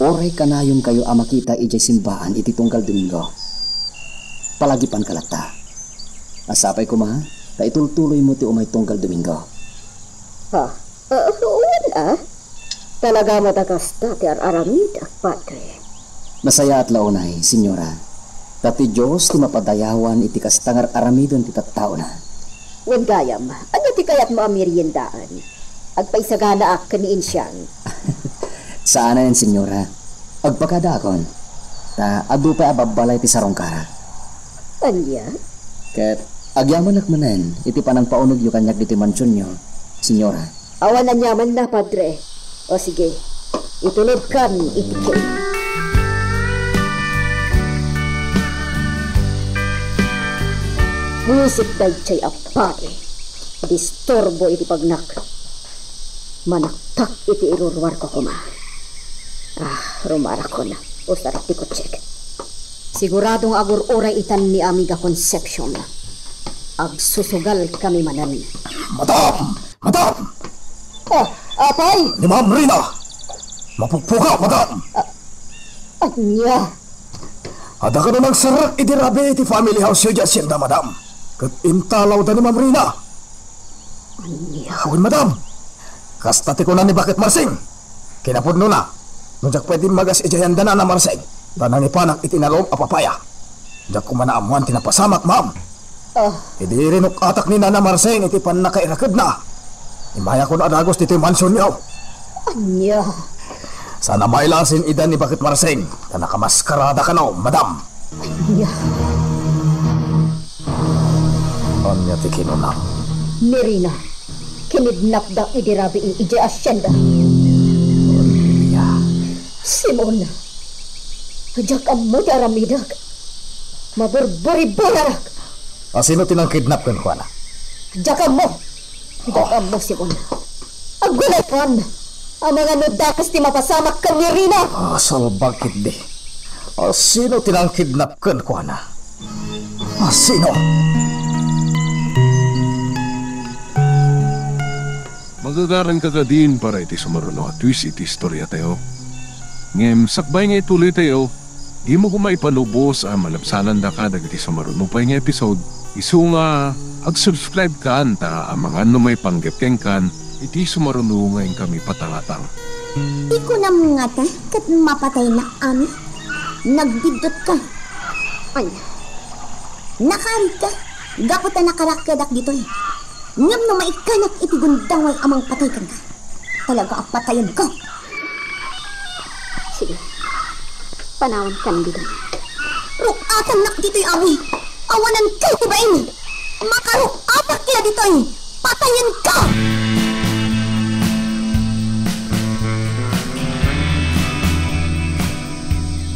Oray kanayon kayo ang makita ijay simbaan iti tunggal Domingo. Palagipan kalata. Asapay ko ma, ta itultuloy mo ti umay tunggal Domingo. Uwan Talaga matakasta ti aramida, Padre. Masaya at launay, Senyora. Tati Diyos ti mapadayawan iti kastangar aramidon ti tattao na. Wen gayam, ano ti kayat mo amiriendaan? Agpaisagana ak kaniin siyang. Saan na yan, Senyora? Agpakadakon. Adu pa ababalay ti sarong kara. Anya? Ket agyaman nakmanen, iti panang paunog yung kanyak diti mansyon nyo, Senyora. Awan na nyaman na, Padre. O sige, itulog kan itikil. Buisit day chay apare. Disturbo iti pagnak. Manaktak iti irurwar ko kuma. Rumara ko na. Usarak ti ko check. Siguradong agur-uray itan ni Amiga Conception. Agsusugal kami manan. Madam! Madam! Apay! Ni Ma'am Rina! Mapugpuga, Madam! Anya! Ada ka na nagsarak iti rabi iti family house yung jasyenda, Madam. Kat intalaw da ni Ma'am Rina. Anya! Hawin, Madam. Kastati ko na ni Bakit Marsing. Kinapod no na. Nung jak pwede magas ijayanda na Marsing. Tanang ipanak itinalong apapaya. Jak kumanaamuan tinapasamak, Ma'am. Idi rinok atak ni Nana Marsing iti pan nakairakad na. Imaya ko na adagos dito yung mansyon niyo. Anya! Sana mailasin idan ni Bakit Marsing. Na nakamaskarada ka na, Madam. Anya! Anya ti kinunang. Nirina, kinidnap da idirabi ije asyenda. Simon, ajak amo ti aramidak. Maburburi-burarak. Sino tinangkidnap kan ko na? Ajak amo. Ajak amo, Simon. Agulay kan. Ang mga nudakas ti mapasamak kan ni Rina. Salbagkit di. Sino tinangkidnap kan ko na? Sino? Magagaran ka din para iti sumaruno at twist iti istorya tayo. Ngem, sakbay nga ituloy tayo, imo ko maipanubos ang malapsanan da ka dagiti sumaruno pa nga episode. Isu nga, ag-subscribe ka ta ang mga may panggapkeng kan, iti sumaruno ngayon kami patangatang. Di ko na mga ta, kat mapatay na ami. Nagbidot ka. Ay, nakarit ka. Gapot na nakarakadak dito eh. Ngam na maikanak iti gundaway amang patay ka na. Talaga ang patayan ka. Sige, panawan kan dito. Rukatan nak dito yung ami. Awanan ka tibain. Makarukapak kila dito eh. Patayan ka.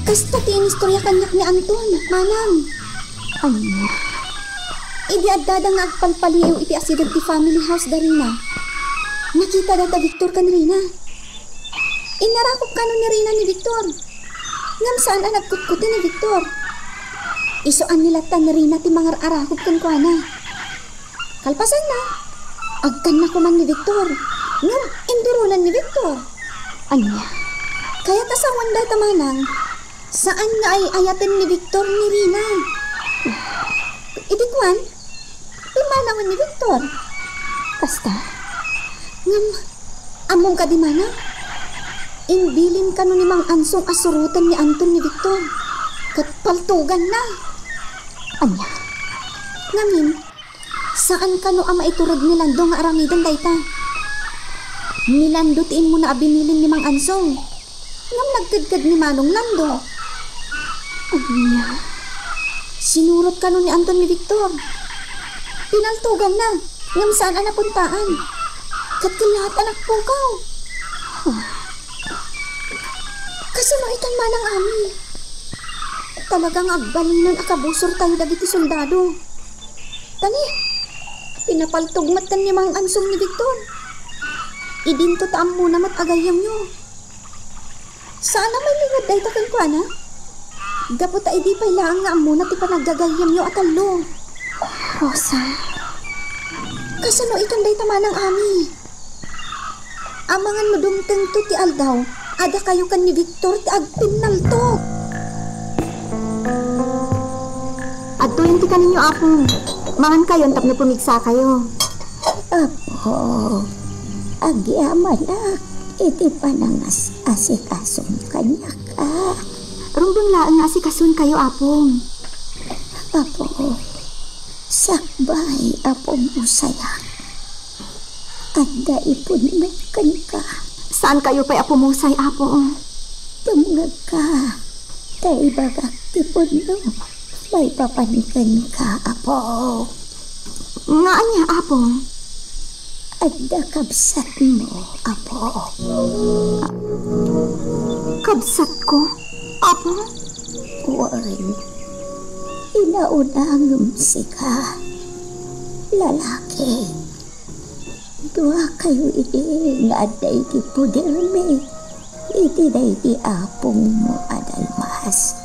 Kasta ti istorya kanyak ni Anton, manang. Anya! Idi adada nga agpalpaliw iti asidag ti family house da Rina. Nakita da Victor kan Rina. Inarakop kano ni Rina ni Victor. Ngam saan ang nagkutkuti ni Victor. Isuan nila ta ni Rina ti mangar arakop kan kuana. Kalpasan na. Agkan na kuman ni Victor. Ngam indurulan ni Victor. Anya! Kaya tasawan da tamanang. Saan nga ay ayatin ni Victor ni Rina? Idikwan? Imanawan ni Victor. Kasta? Ngam, among ka di mana? Imbilin ka no ni Mang Ansong asurutan ni Anton ni Victor. Kat paltugan na. Anya! Ngamin, Saan ka no ama iturag ni Lando nga aramidan dayta? Nilandutiin mo na abinilin ni Mang Ansong. Ngam nagkadkad ni Manong Lando. Anya, sinurot ka no ni Anton ni Victor. Pinaltugan na. Ngam saan ang napuntaan? Kat lahat anak po ka. Kasano itan manang ami? Talagang agbalinan akabusor tayo dagiti soldado. Tani, pinapaltugmatan ni Mang Ansong ni Victor. Idinto taam muna mat agayam nyo. Saan naman lingad dahi takang kwa na? Gapot ay di pa'y laang nga muna ti panaggagayam nyo at alo. Rosa, kasano ikan dahi tamanang ami? Amangan mo dumteng to ti aldaw, ada kayo kan ni Victor ti agpinaltok. Adto yung tika ninyo, Apong. Mangan kayo, antap na pumigsa kayo. Apo, agyaman na, iti panangas asikasong kanya ka. Rumbang laang nga asikasun kayo, Apong. Apo, sakbay apong usayang. Anda ipon mekan ka. Saan kayo pa'y apumusay, Apong? Tumngag ka. Tay bagak tipon no. May papanikan ka, Apo. Nga niya, Apong? Anda kabsat mo, Apo. Kabsat ko, Apong? Wan, inaunang sika. Lalaki. Dua kayo ini nga aday ti puderme. Iti day ti apong mo adalmas.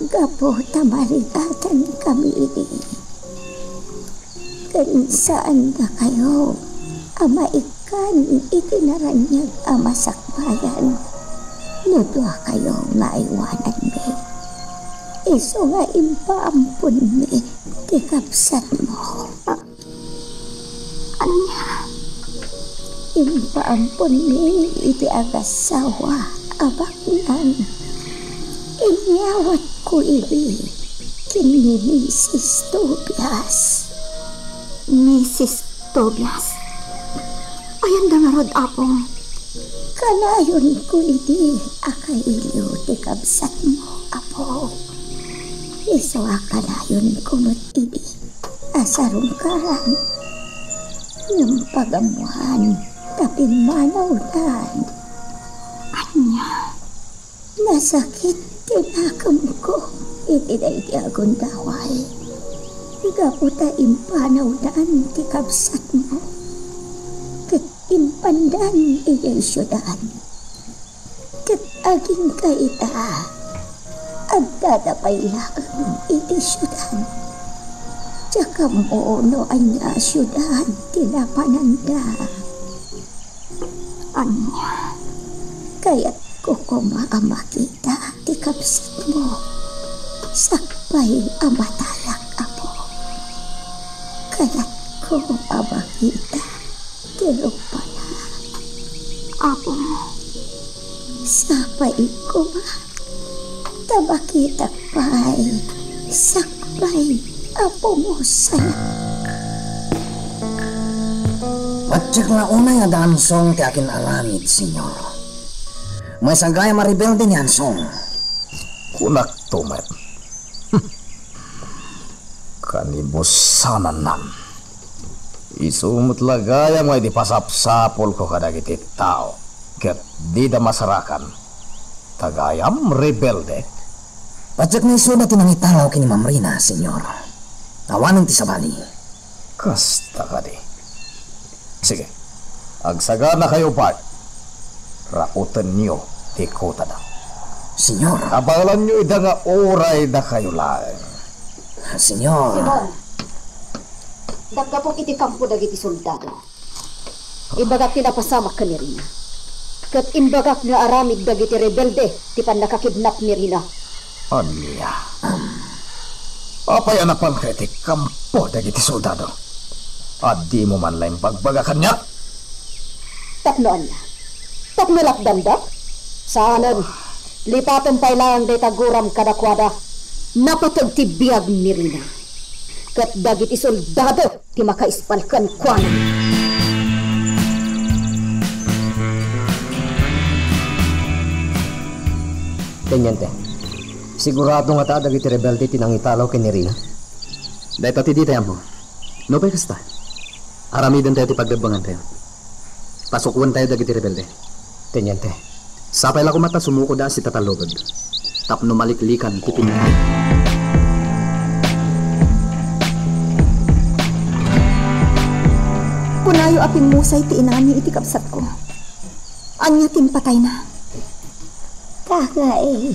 Gapo tamarigatan kami ini. Kan saan na kayo? Ama ikan itinaranyag ama sakbayan. Nudwa kayo nga iwanan me. Iso nga impaampun me. Tikapsat mo. Ano niya? Impaampun me iti agasawa. Abaknan. Inyawat ko ibi. Kini Mrs. Tobias. Mrs. Tobias? Ayan da nga rod, Apong. Kanayon ko iti akailyo ti kabsat mo, Apo. Iso akanayon ko mo't iti asarong karan. Ng pagamuhan tapin manawlan. Anya? Nasakit tinakam ko iti day ti agundaway. Gaputa impanawlan ti kabsat mo. Kat impandan iyay syudan. Kat aging kaita. Agdadapay lang iti syudan. Tsaka mo no anya syudan tinapananda. Anya? Kaya't ko kumaama kita ti kabsat mo. Sakpay amatalak, Apo. Kaya't ko ama kita ti rupana. Apong? Sapay ko ma. Tabakitak pa'y sakpay Apo mo saya. Patsik na unay nga dansong ti akin aramid, senyor. May sagaya maribelde ni Ansong. Kunak tumet. Kanibusanan nan. Isumot lagaya mo di pasapsapol ko kadagiti tao. Ket di da masarakan. Tagayam rebelde. Patsik na iso na tinangitalaw kini Mamrina, senyor. Awanan ti sabali. Kasta ka di. Sige. Agsaga na kayo, Bart. Rakutan niyo ti kota na. Senyor. Abalan niyo ida nga oray na kayo lang. Senyor. Simon, dagkapong iti kampo dagiti soldado. Imbagak tinapasamak ka ni Rina. Kat imbagak nga aramid dagiti rebelde ti pan nakakidnap ni Rina. Anya. Apay anapan ka iti kampo dagiti soldado. At di mo man lang pagbagakan niya. Tapnoan niya. Tapnolakdan da? Saanan, lipatan pa ilang day taguram kadakwada. Napatag ti biyag ni Rina. kat dagiti soldado ti makaispalkan kuanan. Teniente, sigurado nga ta dagiti rebelde tinangitalaw kay Nerina. Dahil pati di tayo mo. No ba kasta? Aramidan tayo ti pagdabangan tayo. Pasukuan tayo dagiti rebelde. Teniente, sapay la kumata sumuko da si tatalogod. Tapno maliklikan ti pinatay. Kunayo aping musay ti inami iti kapsat ko. Anya patay na. Kagay,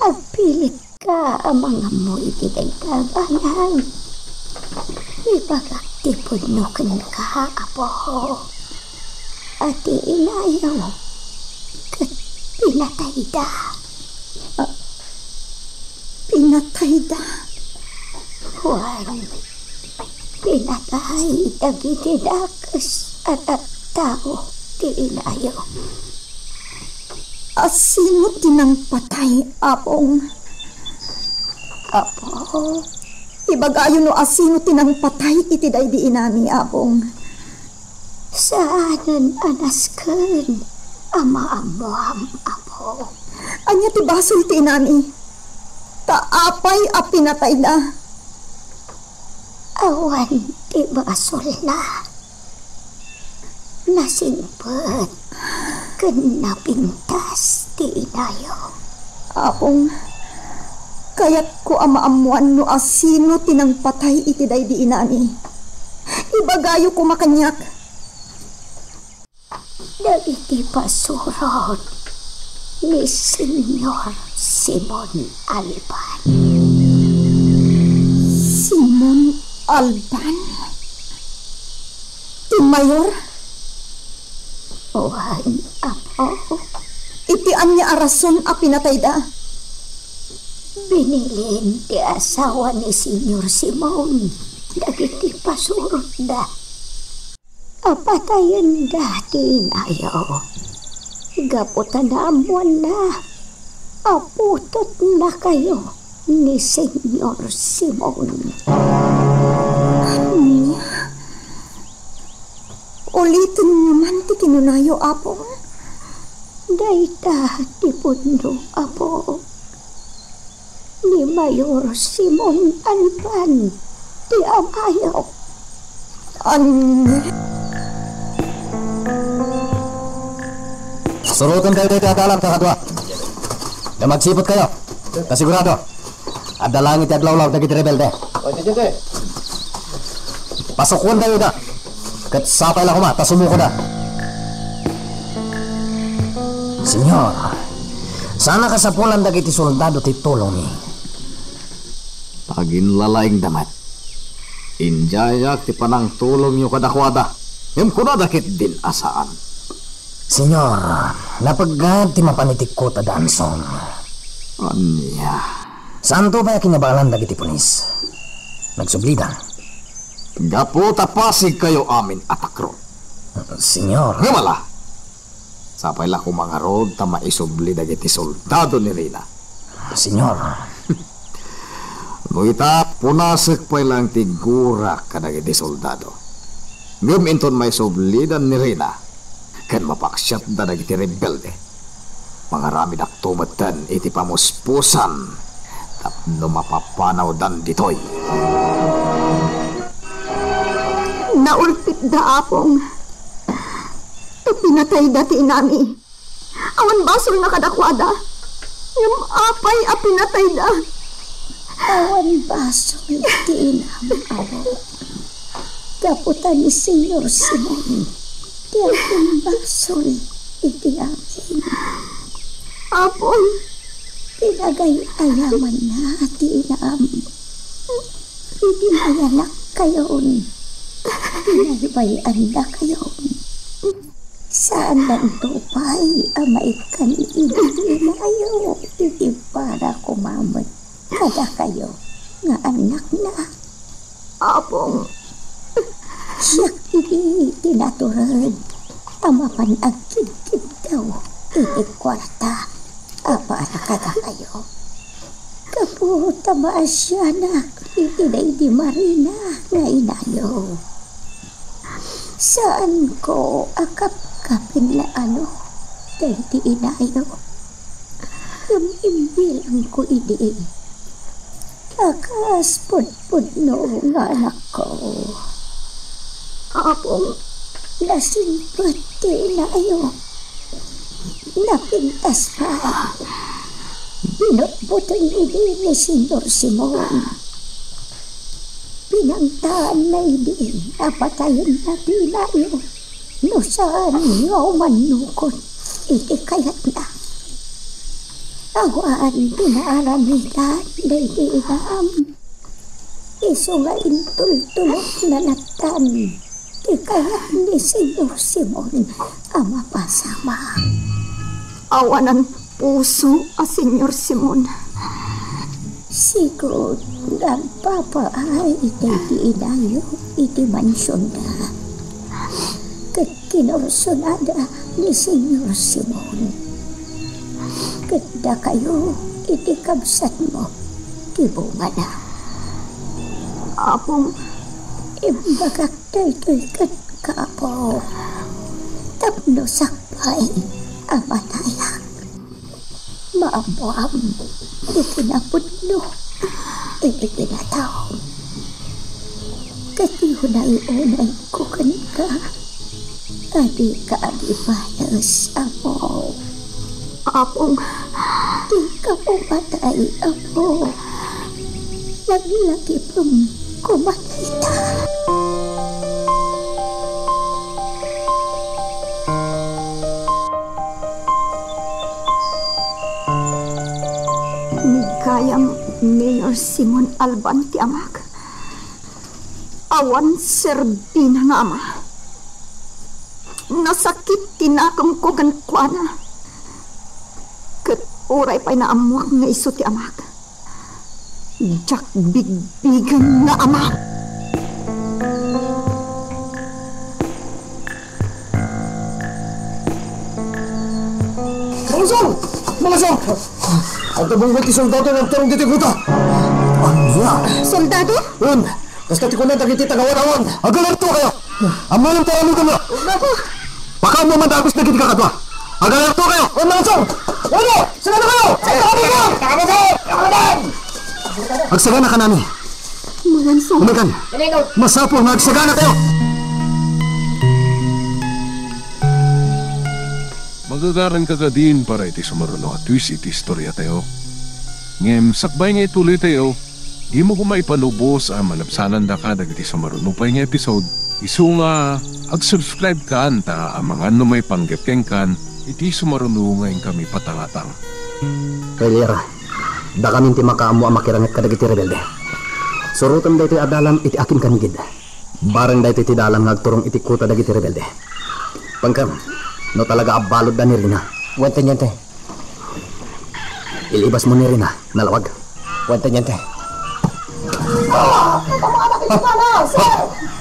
agpilit ka amang mo iti kagayan. Ipagaktipod no ken ka, apo. Ati inayaw, kat pinatay da. Pinatay da. Juan, pinatay dagiti dakas at tao ti inayaw. Sino tinang patay, apong? Apo, Ibagayo no asino tinang patay iti daydi inami, apong. saanan anasken ama-amuam, apo. Anya ti basol ti inami. Taapay a pinatay da. Awan ti basol na. Nasingpet ken napintas ti inayo. Apong, kayat ko amaamuan no asino tinang patay iti daydi inami. Ibagayo ko makanyak. Dagiti pasurot ni Senyor Simon Alban. Simon Alban? Ti Mayor? Uwan, apo. Iti anya arason a pinatay da. Binilin ti asawa ni Senyor Simon. Dagiti pasurot da. Apatayan dati inayaw. Gaputan na amuan na. Aputot na kayo ni Senyor Simon. Ulitin naman ti kinunayo, apong. Dayta ti pundo, apo. Ni Mayor Simon Alban ti amayaw. Surutan kayo dito at alam kakadwa. Na magsipot kayo. Kasigurado. At dalangit at lawlaw dagiti rebelde. Pasukuan kayo da. Kat sapay lang kuma, tasumuko da. Senyor, sana kasapulan dagiti soldado ti tulong ni. Paginlalaing damat. Injayak ti panang tulong yung kadakwada. Yung kunadakit din asaan. Senyor, napagad ti mapanitik ko ta dansong. Anya. Santo ba kinabalan dagiti pulis? Nagsublida. Gapo tapasig kayo amin atakro. Senyor. Gamala. Sapay la ko mga rod ta maisubli dagiti soldado ni Rina. Senyor. Muita punasek pa lang tigura kadagiti soldado. Ngam inton may sublidan ni Rina. Kan mapaksyat da dagiti rebelde. Mga rami daktumatan iti pamuspusan. Tapno mapapanaw dan ditoy. Naulpit da, apong. Pinatay dati inami. Awan basol na kadakwada. Yung apay a pinatay da. Awan basol ti inami, apo. Gaputan ni Senyor Simon. Ti akong basol iti akin. Apong. Pinagay-ayaman na ti inam. Hindi mayanak kayon. Pinagbayan na kayon. Saan lang tupay amaikan inayo. Iti para kumamot. Kada kayo nga anak na. Apong. Siyak iti tinaturan. Amapan ang kidkid daw. Iti kwarta. Para kada kayo. Kaputa maasyanak, itiday di Marina nga inayo. Saan ko akap-kapin na day di inayo. Imbilang ko idi. Akas pud no nga anak ko. Apong nasimpati na ayo. Napintas pa. Binutbutan idi ni Senyor Simon. Pinangtaan na idi. Napatayin na pinayo. No saan nga umanukot. Iti kayat na. Awan pinaaramitan na itinam. Iso nga intul-tulok na natan. Kaya ni Senyor Simon ang mapasama. Awanan puso a Senyor Simon. Siguro nagpapaay iti inayo iti mansyon na. Kat kinursunada ni Senyor Simon. Ganda kayo, iti kabsat mo, kibunga na. Apong imbagak daytoy kat kapo. Tapno sakpay, amatayak. Maabuam, itinapudno, itinataw. Katiyo na iunay ko kanika. Adi ka adibayas, apo. Apong di ka pumatay ako. Naglaki pang kumakita. Nigayam Mayor Simon Alban ti amak. Awan serbina nga ama. Nasakit tinakam ko kan kuana. Uray pa'y naamuak nga iso ti amak. Jak bigbigan nga ama. Malasong! Malasong! Ang tabong ti soldado ng tarong diti kuta. Anya? Soldado? Yun! Basta ti ko na dagiti tagawan-awan. Agalarto kayo! Amo yung tarong dito mo. Baka mo mandagos na giti kakadwa. Agalarto kayo! Malasong! Ano? Sige na kayo! Magsagana ka namin. Malansong. Umagan. Masapo, magsagana kayo. Magagaran ka ka din para iti sumaruno at twist iti istorya tayo. Ngem, sakbay nga ituloy tayo, di mo kumaipanubos ang malabsanan da ka dagiti sumaruno pa nga episode. Isu nga, ag-subscribe ka anta ang mga ano may panggepkeng kan, iti sumaruno ngayon kami patangatang. Pelira, da kami ti makaamu ang makirangat ka dagiti rebelde. Surutan da iti adalam iti akin kanigid. Barang da iti dalam ngagturong iti kuta dagiti rebelde. Pangkam, no talaga abalod da ni Rina. Wante nyante. Ilibas mo ni Rina, nalawag. Wante nyante.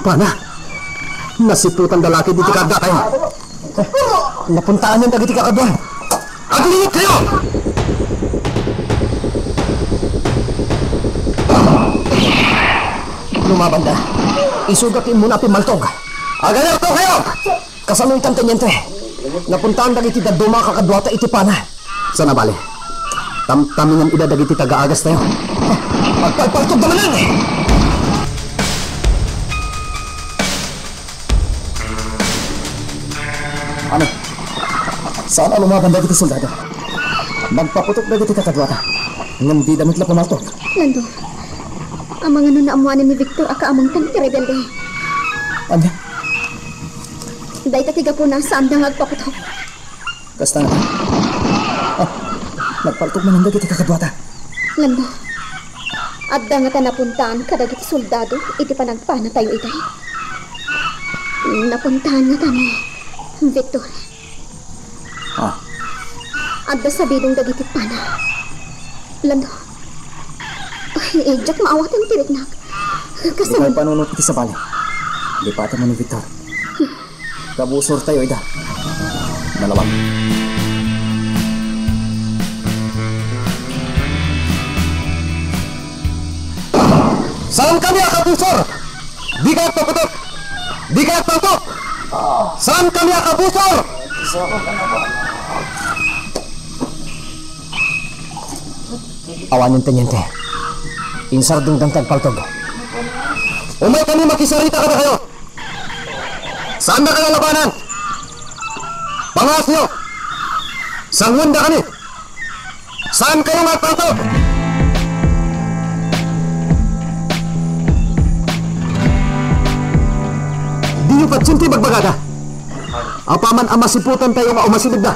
Pana? Nasiputan dalaki diti kada kayo. Napuntaan yung dagiti kakadwa. Aglinit kayo! Lumabanda. Isugatin mo na pimaltog. Agalarto kayo! Kasanong tantenyente. Napuntaan dagiti daduma kakadwata iti pana. Sana bale? Tamingan ida dagiti taga-agas tayo. Pagpaltog naman lang eh! Ano? Saan ang lumaban dagiti soldado? Magpaputok dagiti kakadwata. Ngam di damit la pumaltog. Lando, ang mga nunaamuanin ni Victor aka amang tan ti rebelde. Anya? Day tatiga po na saan dang agpaputok. Kasta na. Nagpaltog man ang dagiti kakadwata. Lando, adda nga ta napuntaan kadagiti soldado iti panagpana tayo itay. Napuntaan nga ta ni Victor. Adda sabidong dagiti pana. Lando, ay, jak maawatan tirik nak. Kasi Di kayo panunod iti sa bali. Lipatan mo ni Victor. Kabusor tayo, Ida. Malawag. Saan kami akabusor? Di kayo paputok! Di kayo paputok! Saan kami akabusor? Awan yung tanyente. Insardong dantag paltog. Umay kami makisarita ka na kayo! Saan na kayo labanan? Pangas nyo! Sangun na kami! Saan kayo magpaltog? Di nyo patsinti bagbagada. Apaman ang masiputan tayo nga umasilid na.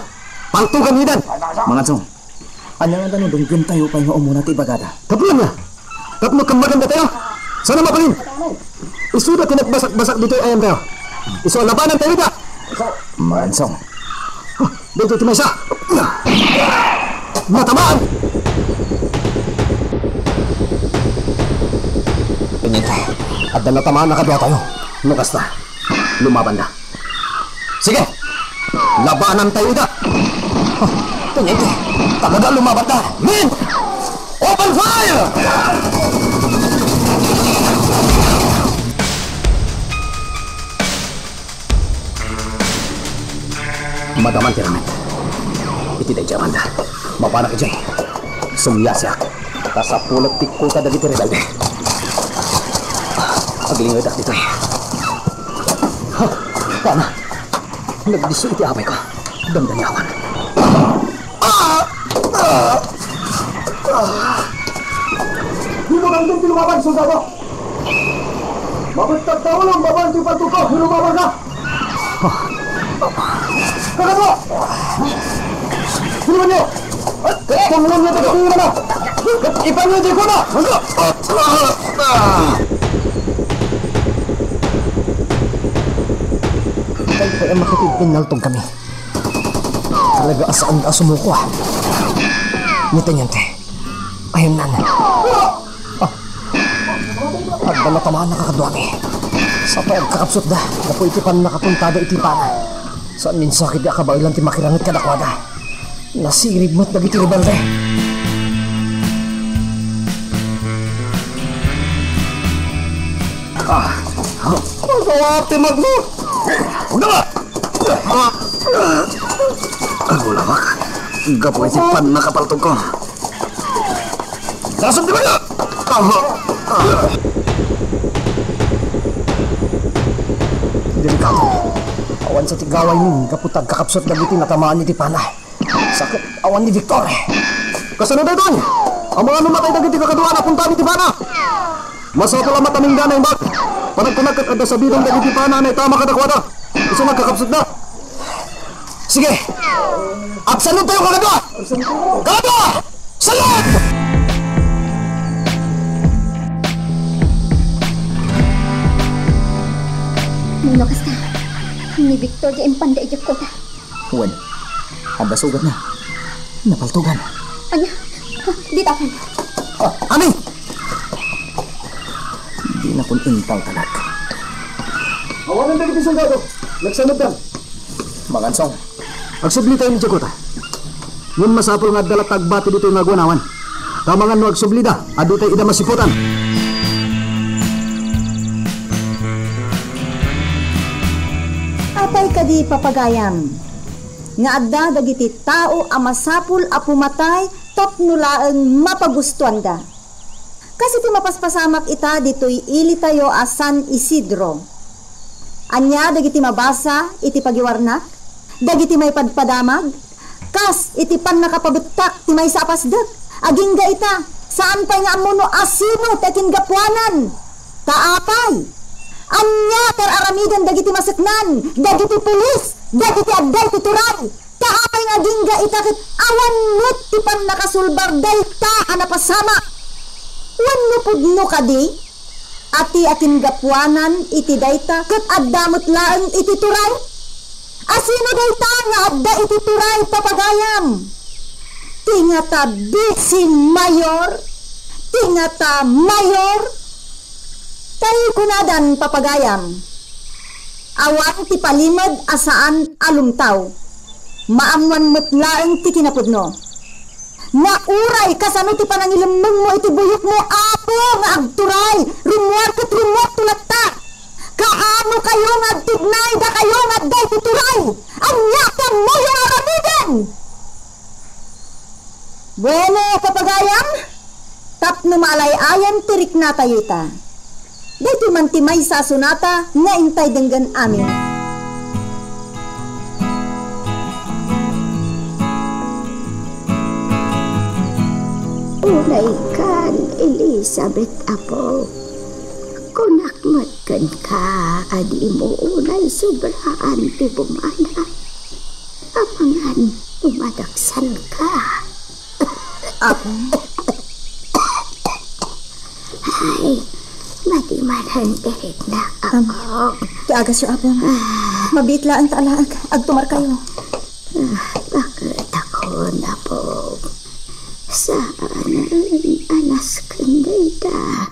Paltugan hidan. Mga Tsong, anya nga tanong dunggan tayo pa nga umuna ti bagada. Tapulan nga. Tapno kang maganda tayo. Sana mapalin. Isuda tinagbasak-basak dito ayam tayo. Iso labanan tayo da. Mga Tsong, Dito timay siya. Matamaan. Tanyente, at natamaan na kadwa tayo. Lukas na. Lumaban na. Sige. Labanan tayo da. Tanyente, talaga lumaban na. Men! Open fire! Madaman tiramet. Iti day jamanda. Mapana ka jay. Sumyasyak. Kasapulat tikko ka dagi rebelde. Aglingoy dak dito eh. Ha? Tama. Nagdiso iti apay ko. Damdani awan. Hiluman din tilumaban, soldado! Mabagtag tao lang, babanti patuko! Hilumaban ka! Kakabo! Hiluman nyo! Tungulong nyo ito kung na! Ipangiti ko na! Kaya makipipinaltog kami. Talaga asaan na sumuko ah. Ni Tanyente. Ayun na. At ba natamaan na kakadwagi? Sa pagkakapsot da, napo itipan nakapuntada itipan. Saan minsakit da kabailan ti makirangit kadakwada. Nasirib mo't nagiti rebelde. Magawati magmo! Huwag na ba? Ang ulawak. Gapo itipan nakapaltog ko. Nasab di ba na? Delikado. Awan sa tigaway ni kaputag kakapsot na biti natamaan ni Tipana. Sakit awan ni Victor. Kasunod ay doon. Ang mga numatay na giti kakadua na punta ni Tipana. Masapal ang mataming ganay bag. Panagkunagkat at sa bidang na giti Tipana na itama kadakwada. Isa magkakapsot na. Sige. Aksanod tayo kakadua. Kakadua! Salud! Muno kasta. Ni Victor di impanda ijak ko ta. Wen, ada sugat na. Napaltugan. Anya? Di takan. Ani! Di na kun intal talag. Awanan na giti sundado. Nagsanod dan. Mga Tsong, Agsubli tayo ni Jakota. Ngun masapol nga dalat tagbati dito yung nagunawan. Tamangan no agsubli da. Ado tayo ida masiputan. Atay kadi papagayam. Nga adda dagiti tao a masapul a pumatay tapno laeng mapagustuhan da. Kasi ti mapaspasamak ita ditoy ili tayo a San Isidro. Anya dagiti mabasa iti pagiwarnak, dagiti may padpadamag, kas iti pan nakapabuttak ti may sapasdak. Agingga ita, saan pa'y nga amuno asino takin gapuanan? Taapay! Anya tar aramidan dagiti masaknan, dagiti pulis, dagiti adday tuturan. Taapay nga gingga itakit awan nut ti pan nakasulbar dayta anapasama. Wanno pudno kadi? Ati akin gapuanan iti dayta ket addamot laeng iti turay. Asino dayta nga adda iti turay papagayam? Tingata bisin mayor? Tingata mayor? Tayo kunadan papagayam. Awan ti palimad asaan alumtaw. Maamwan mutlaeng ti kinapudno. Nauray kasano ti panangilemmeng mo iti buyok mo apo ko nga agturay, rumuat kat rumuat tulata. Kaano kayo nga agtignay da kayo nga day tuturay? Anyakan mo yung aramidan! Bueno, papagayam, tapno malay-ayan tirik na tayo ta. Dito man timay sa sunata nga intay denggan amin. Unay kan, Elizabeth Apo. Kunakmatkan ka, adi mo unay sobraan ti bumanay. Apangan, umadaksan ka. Ako? Ay, matimanan tirik na ako. Tiagas yung apong. Mabitlaan taalaag. Agtumar kayo. Bakit ako na po? Saan anas kanday ka?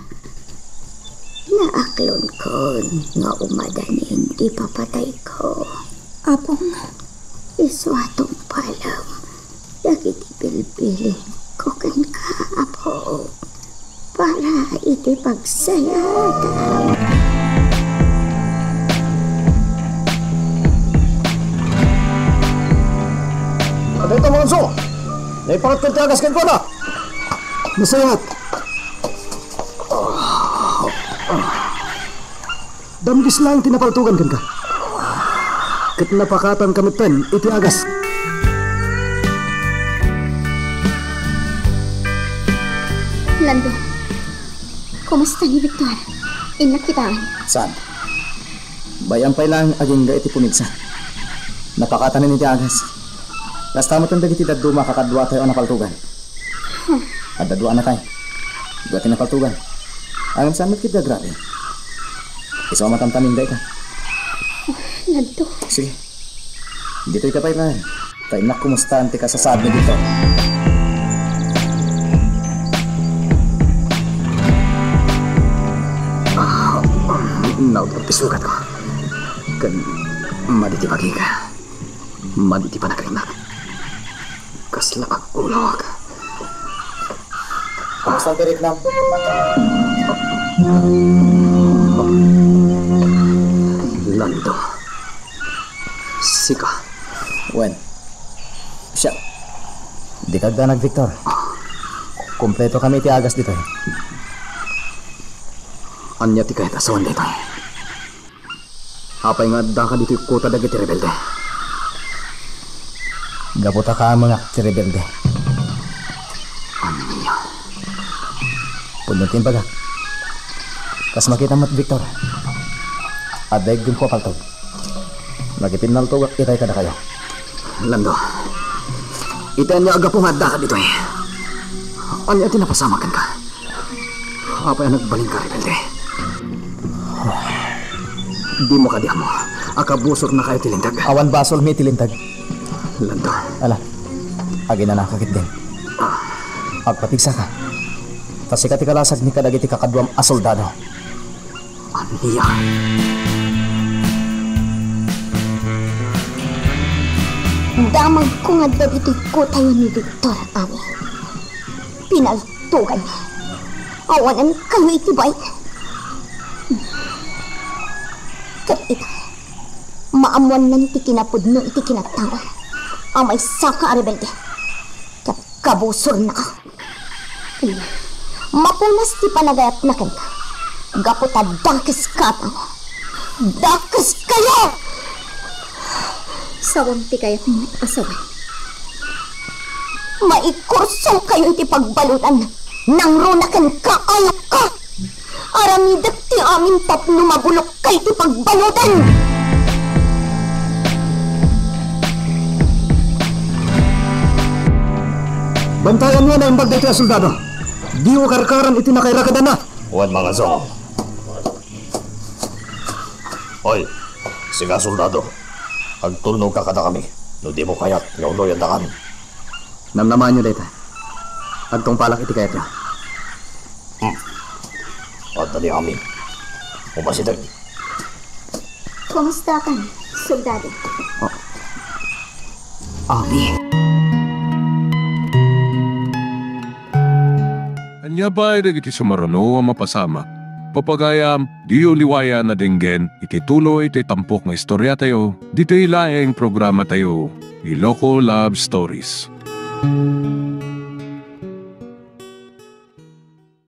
Naaklon ko nga umadanin di papatay ko. Apong? Iswatong palam. Dagit ipilpiling ko kan ka, Apo. Para iti pagsayatan. Ano ito mga so? Naipangat kang tiagaskan ko na! Masayat! Damgis lang tinapaltugan kan ka. Kat napakatan kami pen, itiagas. Lando, kumusta ni Victor? Inak kitaan. Saan? Bayan pa lang aging ga iti punigsa. Napakatan ni tiagas. Kastamot ang dagiti daduma kakadwa tayo ang napaltugan. At dadua na tayo. Dua tayo napaltugan. Ang sanmat kita grabe. Isa matamtamin da ka. Lando. Sige. Dito'y kapay pa. Tayo na kumusta ang tika sasad na dito. Naudot pisugat ko. Kan maditi pagi ka. Maditi pa nakainak. Kasla agulaw ka. Kamusta ang tirik nam? Lando. Sika. Wen. Siya. Di ka ganag, Victor. Kompleto kami tiagas dito. Anya ti kahit asawan dito. Apay nga da ka dito kuta dagiti rebelde. Gaputa ka mga ti rebelde. Anya. Punutin bagak. Kas makita mo't Victor. Adeg yung ko paltog. Nagipinaltog at itay ka na kayo. Lando. Itayan niya aga po nga da ka dito eh. Anya ti napasamakan ka. Apay ang nagbaling ka rebelde. Di mo kadiya mo. Akabusok na kayo tilintag. Awan basol may tilintag. Lando. Ala. Agi na nakakit din. Agpatigsa ka. Kasi katikalasag ni kadagiti kakadwam asoldado. Aniya. Damag ko nga dagiti ko tayo ni Victor, Ami. Pinaltugan. Awanan kayo itibay. Kat ita, maamuan nan iti kinapudno iti kinatao. Ang may saka rebelde. Kat kabusor na ka. Mapunas ti panagayat na kanta. Gaputa dakis ka tao. Dakis kayo! Sawang ti kayat mo asawan. Maikursong kayo iti pagbalutan. Nang runakan ka ayak ka. Aramidak ti amin tapno mabulok kay ti pagbalutan. Bantayan niya na yung bagday ti soldado. Di mo karkaran iti nakairakadan na. Wan mga zong. Hoy, siga soldado. Agtulnog ka kada kami. No di mo kayat, nga uloy ang dakan. Namnamaan nyo dito. Agtong palak iti kayat nyo. At dali kami. Umasitag. Kumusta ka, soldado? Ami. Anya ba ay dagiti sumarano ang mapasama? Papagayam, di uliwaya na dinggen, iti tuloy iti tampok nga istorya tayo, dito ilaeng programa tayo, Iloko Love Stories.